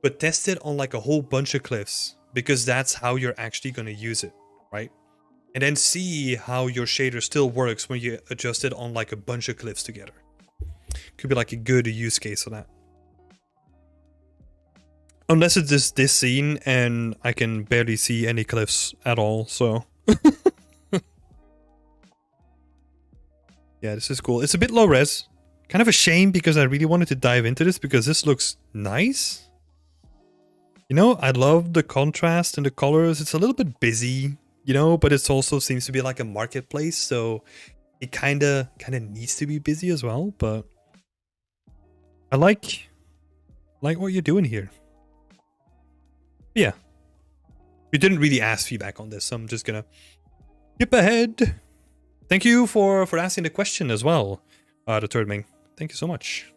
but test it on like a whole bunch of cliffs, because that's how you're actually going to use it, right? And then see how your shader still works when you adjust it on like a bunch of cliffs together. Could be like a good use case for that. Unless it's just this scene and I can barely see any cliffs at all, so... Yeah, this is cool. It's a bit low res. Kind of a shame because I really wanted to dive into this because this looks nice. You know, I love the contrast and the colors. It's a little bit busy, you know, but it also seems to be like a marketplace, so it kind of needs to be busy as well, but I like what you're doing here. Yeah. You didn't really ask feedback on this, so I'm just gonna skip ahead. Thank you for asking the question as well, the Turdming. Thank you so much.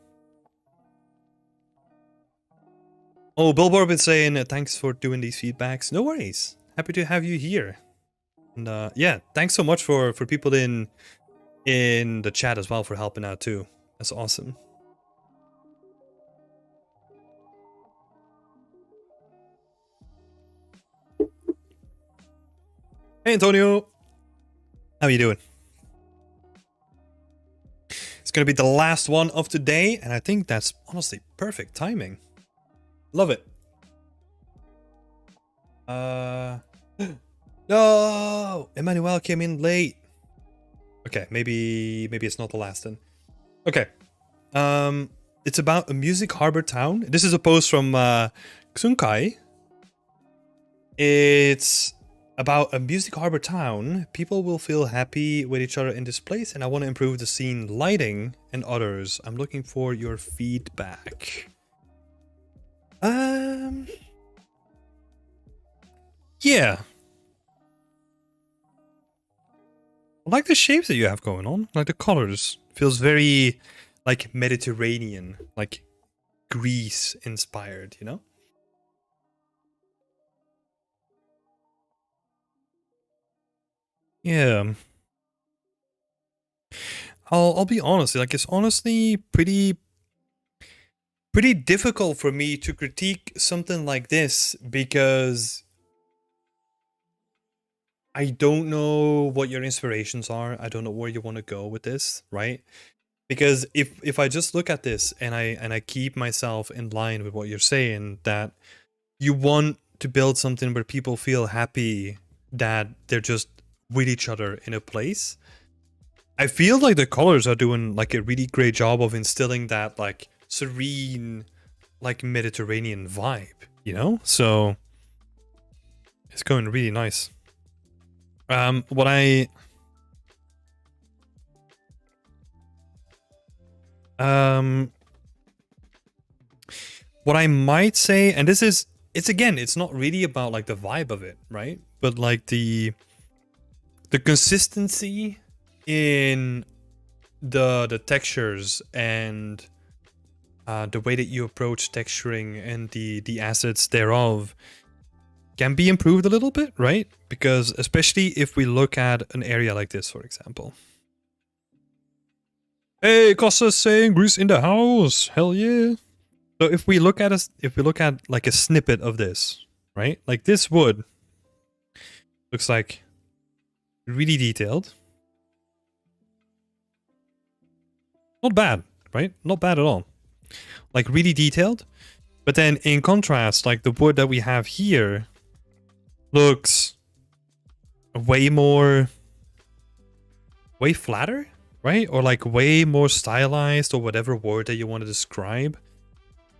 Oh, Billboard been saying thanks for doing these feedbacks. No worries. Happy to have you here. And yeah, thanks so much for people in the chat as well for helping out too. That's awesome. Hey Antonio, how are you doing? It's gonna be the last one of the day, and I think that's honestly perfect timing. Love it. No, Emmanuel came in late. Okay, maybe it's not the last then. Okay, it's about a music harbor town. This is a post from Xunkai. It's about a music harbor town. People will feel happy with each other in this place, and I want to improve the scene lighting and others. I'm looking for your feedback. Yeah. I like the shapes that you have going on. Like the colors. Feels very like Mediterranean, like Greece inspired, you know? Yeah. I'll be honest, like it's honestly pretty difficult for me to critique something like this because I don't know what your inspirations are. I don't know where you want to go with this, right? Because if I just look at this and I keep myself in line with what you're saying, that you want to build something where people feel happy that they're just with each other in a place. I feel like the colors are doing like a really great job of instilling that like serene, like Mediterranean vibe, you know? So it's going really nice. What I might say, and it's not really about like the vibe of it, right? But like the consistency in the textures and the way that you approach texturing and the assets thereof can be improved a little bit, right? Because especially if we look at an area like this, for example. Hey, Costa's saying Greece in the house. Hell yeah. So if we look at like a snippet of this, right? Like this wood looks like really detailed. Not bad, right? Not bad at all. Like really detailed. But then in contrast, like the wood that we have here looks way flatter, right? Or like way more stylized, or whatever word that you want to describe.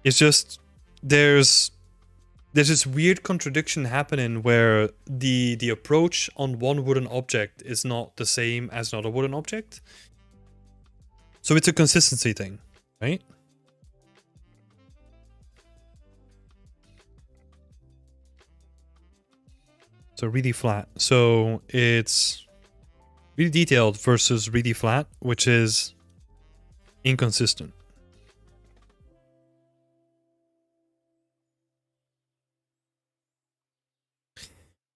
It's just there's this weird contradiction happening where the approach on one wooden object is not the same as another wooden object. So it's a consistency thing, right? So really flat. So it's really detailed versus really flat, which is inconsistent.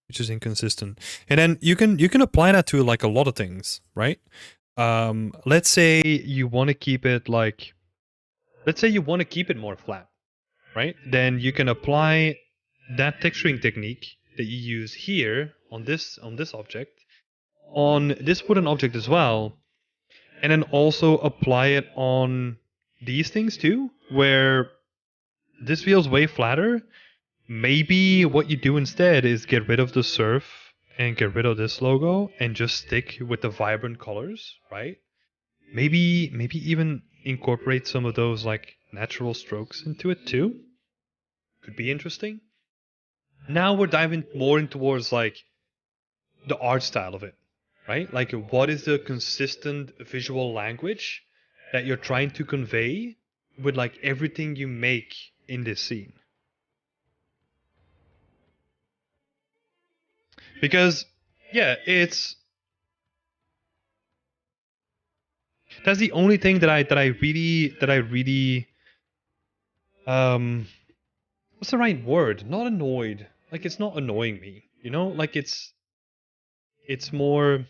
Which is inconsistent. And then you can apply that to like a lot of things, right? Let's say you want to keep it like, let's say you want to keep it more flat, right? Then you can apply that texturing technique that you use here on this object on this wooden object as well, and then also apply it on these things too, where this feels way flatter. Maybe what you do instead is get rid of the surf and get rid of this logo and just stick with the vibrant colors, right? Maybe even incorporate some of those like natural strokes into it too. Could be interesting. Now we're diving more in towards like the art style of it, right? Like what is the consistent visual language that you're trying to convey with like everything you make in this scene? Because yeah, that's the only thing that I really what's the right word? Not annoyed. Like it's not annoying me, you know? Like it's more,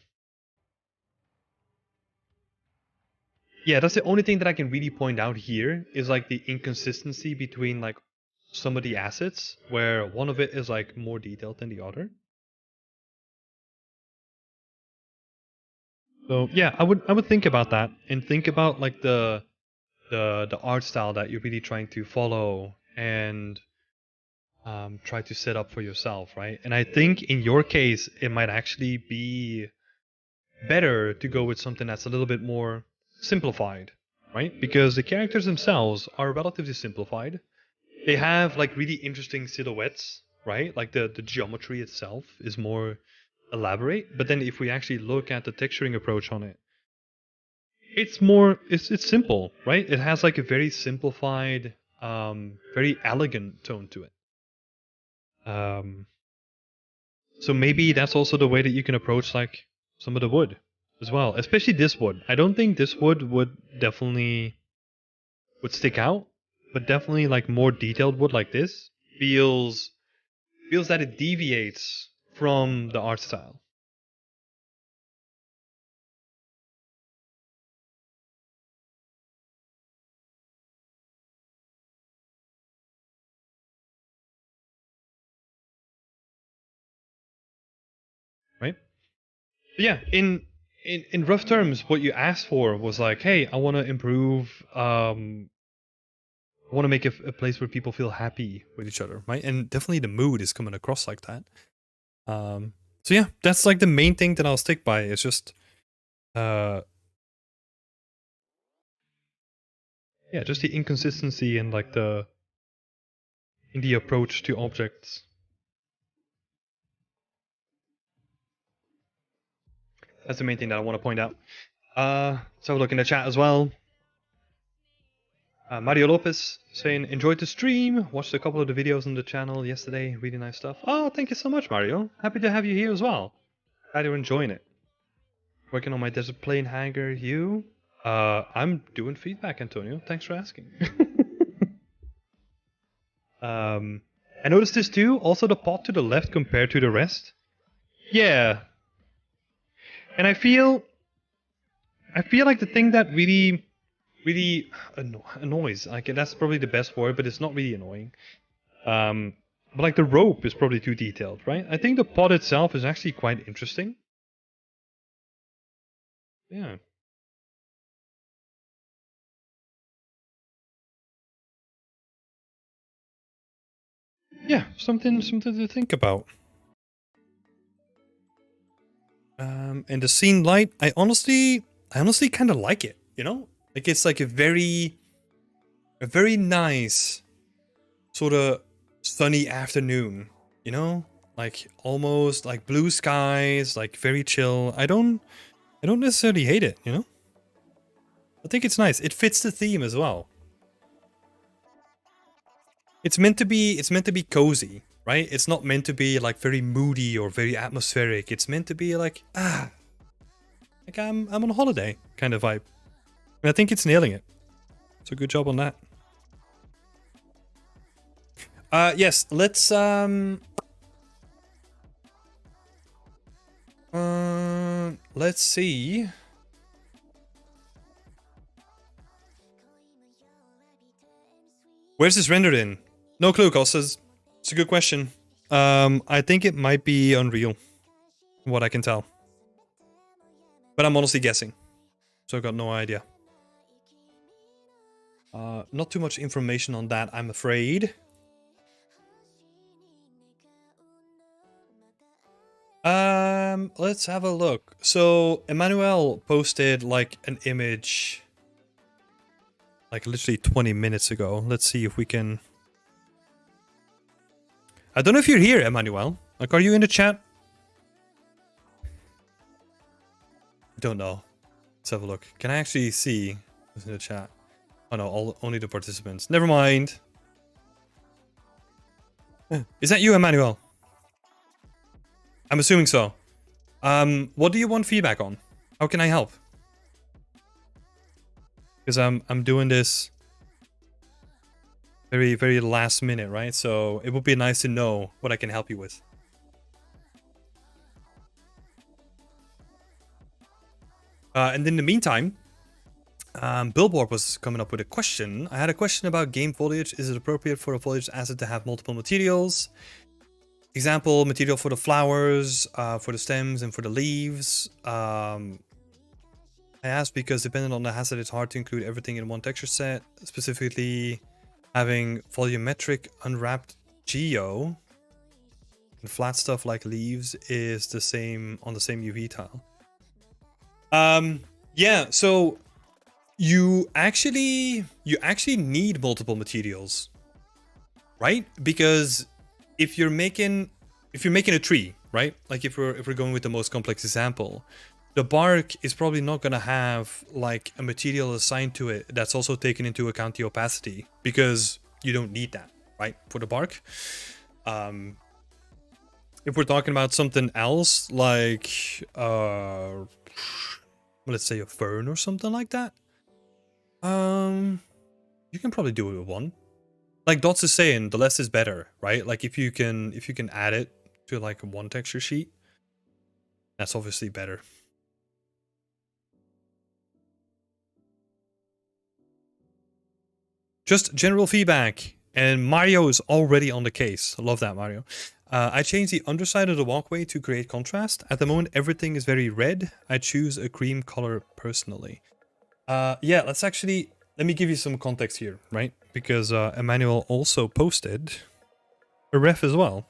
yeah, that's the only thing that I can really point out here is like the inconsistency between like some of the assets, where one of it is like more detailed than the other. So yeah, I would think about that and think about like the art style that you're really trying to follow and try to set up for yourself, right? And I think in your case, it might actually be better to go with something that's a little bit more simplified, right? Because the characters themselves are relatively simplified. They have like really interesting silhouettes, right? Like the geometry itself is more elaborate. But then if we actually look at the texturing approach on it, it's simple, right? It has like a very simplified, very elegant tone to it. So maybe that's also the way that you can approach like some of the wood as well, especially this wood. I don't think this wood would stick out, but definitely like more detailed wood like this feels that it deviates from the art style. Right? But yeah, in rough terms, what you asked for was like, hey, I want to improve. I want to make a place where people feel happy with each other, right? And definitely the mood is coming across like that. So yeah, that's like the main thing that I'll stick by. It's just, yeah, just the inconsistency and like in the approach to objects. That's the main thing that I want to point out. Let's have a look in the chat as well. Mario Lopez saying, enjoyed the stream, watched a couple of the videos on the channel yesterday, really nice stuff. Oh, thank you so much, Mario. Happy to have you here as well. Glad you're enjoying it. Working on my desert plane hangar, you? I'm doing feedback, Antonio. Thanks for asking. I noticed this too, also the pot to the left compared to the rest. Yeah. And I feel like the thing that really really annoys. Like that's probably the best word, but it's not really annoying. But like the rope is probably too detailed, right? I think the pod itself is actually quite interesting. Yeah. Yeah, something to think about. And the scene light, I honestly kind of like it. You know, like it's like a very nice sort of sunny afternoon. You know, like almost like blue skies, like very chill. I don't necessarily hate it. You know, I think it's nice. It fits the theme as well. It's meant to be cozy, right? It's not meant to be like very moody or very atmospheric. It's meant to be like like I'm on a holiday kind of vibe. And I think it's nailing it. So good job on that. Yes, let's see. Where's this rendered in? No clue, Costas. It's a good question. I think it might be Unreal, from what I can tell. But I'm honestly guessing. So I've got no idea. Not too much information on that, I'm afraid. Let's have a look. So Emmanuel posted like an image like literally 20 minutes ago. Let's see if we can... I don't know if you're here, Emmanuel. Like, are you in the chat? I don't know. Let's have a look. Can I actually see who's in the chat? Oh no, only the participants. Never mind. Is that you, Emmanuel? I'm assuming so. What do you want feedback on? How can I help? Because I'm doing this very, very last minute, right? So it would be nice to know what I can help you with. And in the meantime, Billboard was coming up with a question. I had a question about game foliage. Is it appropriate for a foliage asset to have multiple materials? Example, material for the flowers, for the stems, and for the leaves. I asked because depending on the asset, it's hard to include everything in one texture set. Specifically, having volumetric unwrapped geo and flat stuff like leaves is the same on the same UV tile. Yeah, so you actually need multiple materials, right? Because if you're making a tree, right? Like if we're going with the most complex example, the bark is probably not gonna have like a material assigned to it that's also taken into account the opacity, because you don't need that, right? For the bark. If we're talking about something else, like let's say a fern or something like that, you can probably do it with one. Like Dots is saying, the less is better, right? Like if you can add it to like one texture sheet, that's obviously better. Just general feedback, and Mario is already on the case. I love that, Mario. I changed the underside of the walkway to create contrast. At the moment, everything is very red. I choose a cream color personally. Yeah, let me give you some context here, right? Because Emmanuel also posted a ref as well.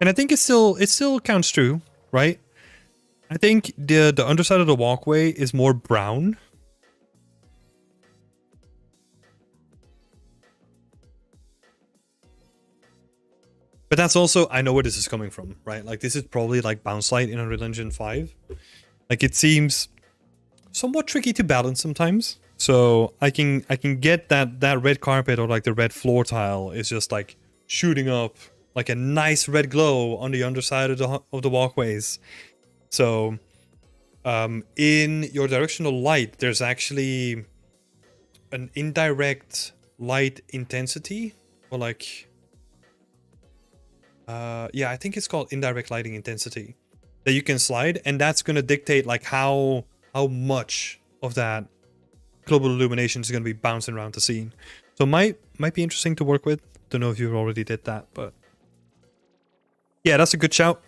And I think it still counts true, right? I think the underside of the walkway is more brown. But that's also, I know where this is coming from, right? Like this is probably like Bounce Light in Unreal Engine 5. Like it seems somewhat tricky to balance sometimes. So I can get that red carpet or like the red floor tile is just like shooting up like a nice red glow on the underside of the walkways. So in your directional light, there's actually an indirect light intensity, or like yeah, I think it's called indirect lighting intensity. that you can slide, and that's going to dictate like how much of that global illumination is going to be bouncing around the scene. So might be interesting to work with. Don't know if you already did that, but yeah, that's a good shout.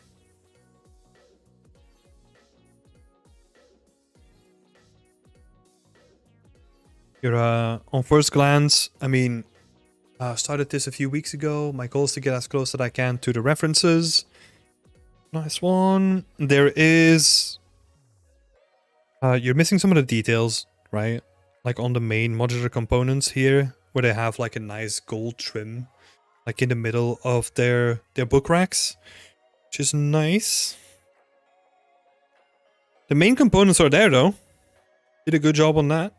You're on first glance, I mean, started this a few weeks ago. My goal is to get as close as I can to the references. Nice one. There is... you're missing some of the details, right? Like on the main modular components here, where they have like a nice gold trim, like in the middle of their book racks, which is nice. The main components are there though. Did a good job on that.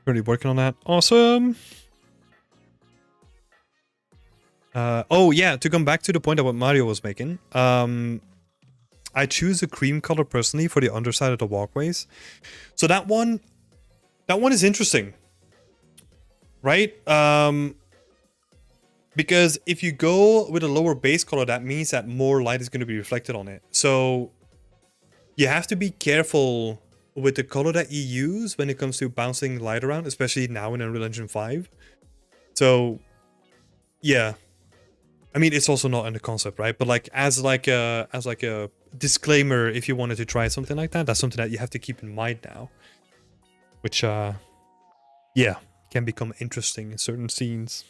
Currently working on that. Awesome. Oh yeah, to come back to the point of what Mario was making. I choose a cream color personally for the underside of the walkways. So that one is interesting. Right? Because if you go with a lower base color, that means that more light is going to be reflected on it. So you have to be careful with the color that you use when it comes to bouncing light around, especially now in Unreal Engine 5. So yeah, I mean, it's also not in the concept, right? But like as a disclaimer, if you wanted to try something like that, that's something that you have to keep in mind now, which yeah, can become interesting in certain scenes.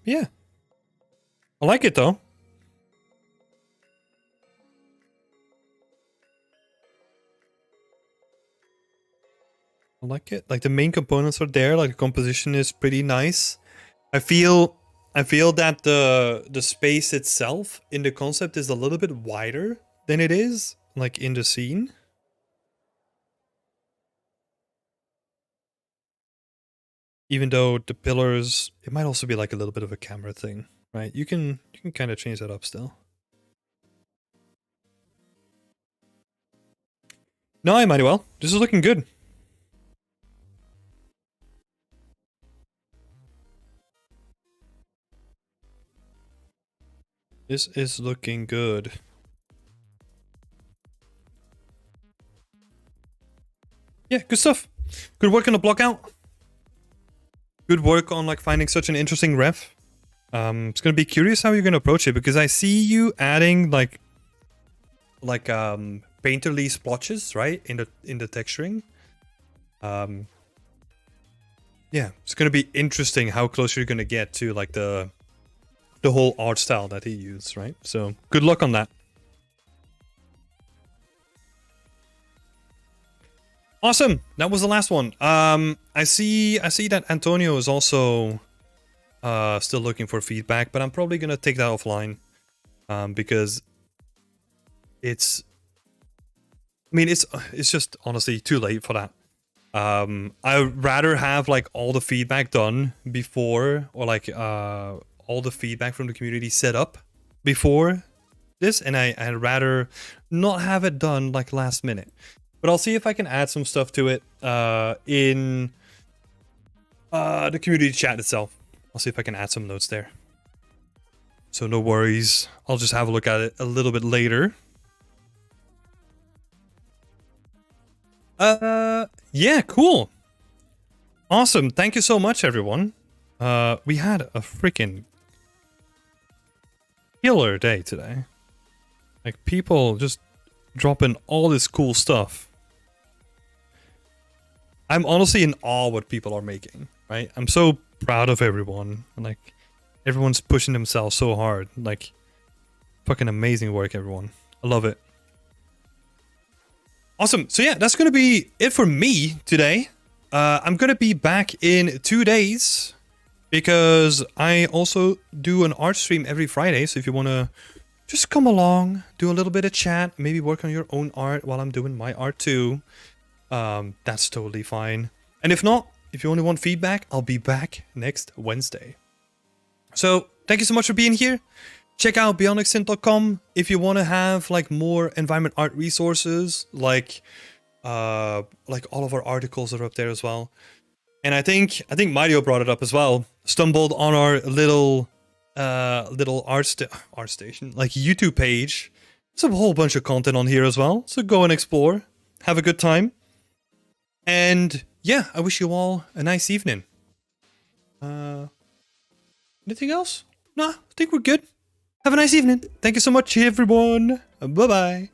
Yeah, I like it though. I like it. Like the main components are there. Like the composition is pretty nice. I feel that the space itself in the concept is a little bit wider than it is like in the scene. Even though the pillars, it might also be like a little bit of a camera thing, right? You can kind of change that up still. No, I might well. This is looking good. This is looking good. Yeah, good stuff. Good work on the block out. Good work on like finding such an interesting ref. It's gonna be curious how you're gonna approach it, because I see you adding like painterly splotches, right, in the texturing. Yeah, it's gonna be interesting how close you're gonna get to like the whole art style that he used, right? So good luck on that. Awesome. That was the last one. I see that Antonio is also still looking for feedback, but I'm probably gonna take that offline because it's just honestly too late for that. I'd rather have like all the feedback done before, or like all the feedback from the community set up before this, and I'd rather not have it done like last minute. But I'll see if I can add some stuff to it in the community chat itself. I'll see if I can add some notes there. So no worries. I'll just have a look at it a little bit later. Yeah, cool. Awesome. Thank you so much, everyone. We had a freaking killer day today. Like, people just dropping all this cool stuff. I'm honestly in awe what people are making, right? I'm so proud of everyone. Like, everyone's pushing themselves so hard. Like, fucking amazing work, everyone. I love it. Awesome. So yeah, that's going to be it for me today. I'm going to be back in 2 days because I also do an art stream every Friday. So if you want to just come along, do a little bit of chat, maybe work on your own art while I'm doing my art too, that's totally fine. And if not, if you only want feedback, I'll be back next Wednesday. So thank you so much for being here. Check out beyondextint.com if you want to have like more environment art resources, like all of our articles are up there as well. And I think Mario brought it up as well. Stumbled on our little art station, like YouTube page. There's a whole bunch of content on here as well. So go and explore. Have a good time. And yeah, I wish you all a nice evening. Anything else? No, I think we're good. Have a nice evening. Thank you so much, everyone. Bye-bye.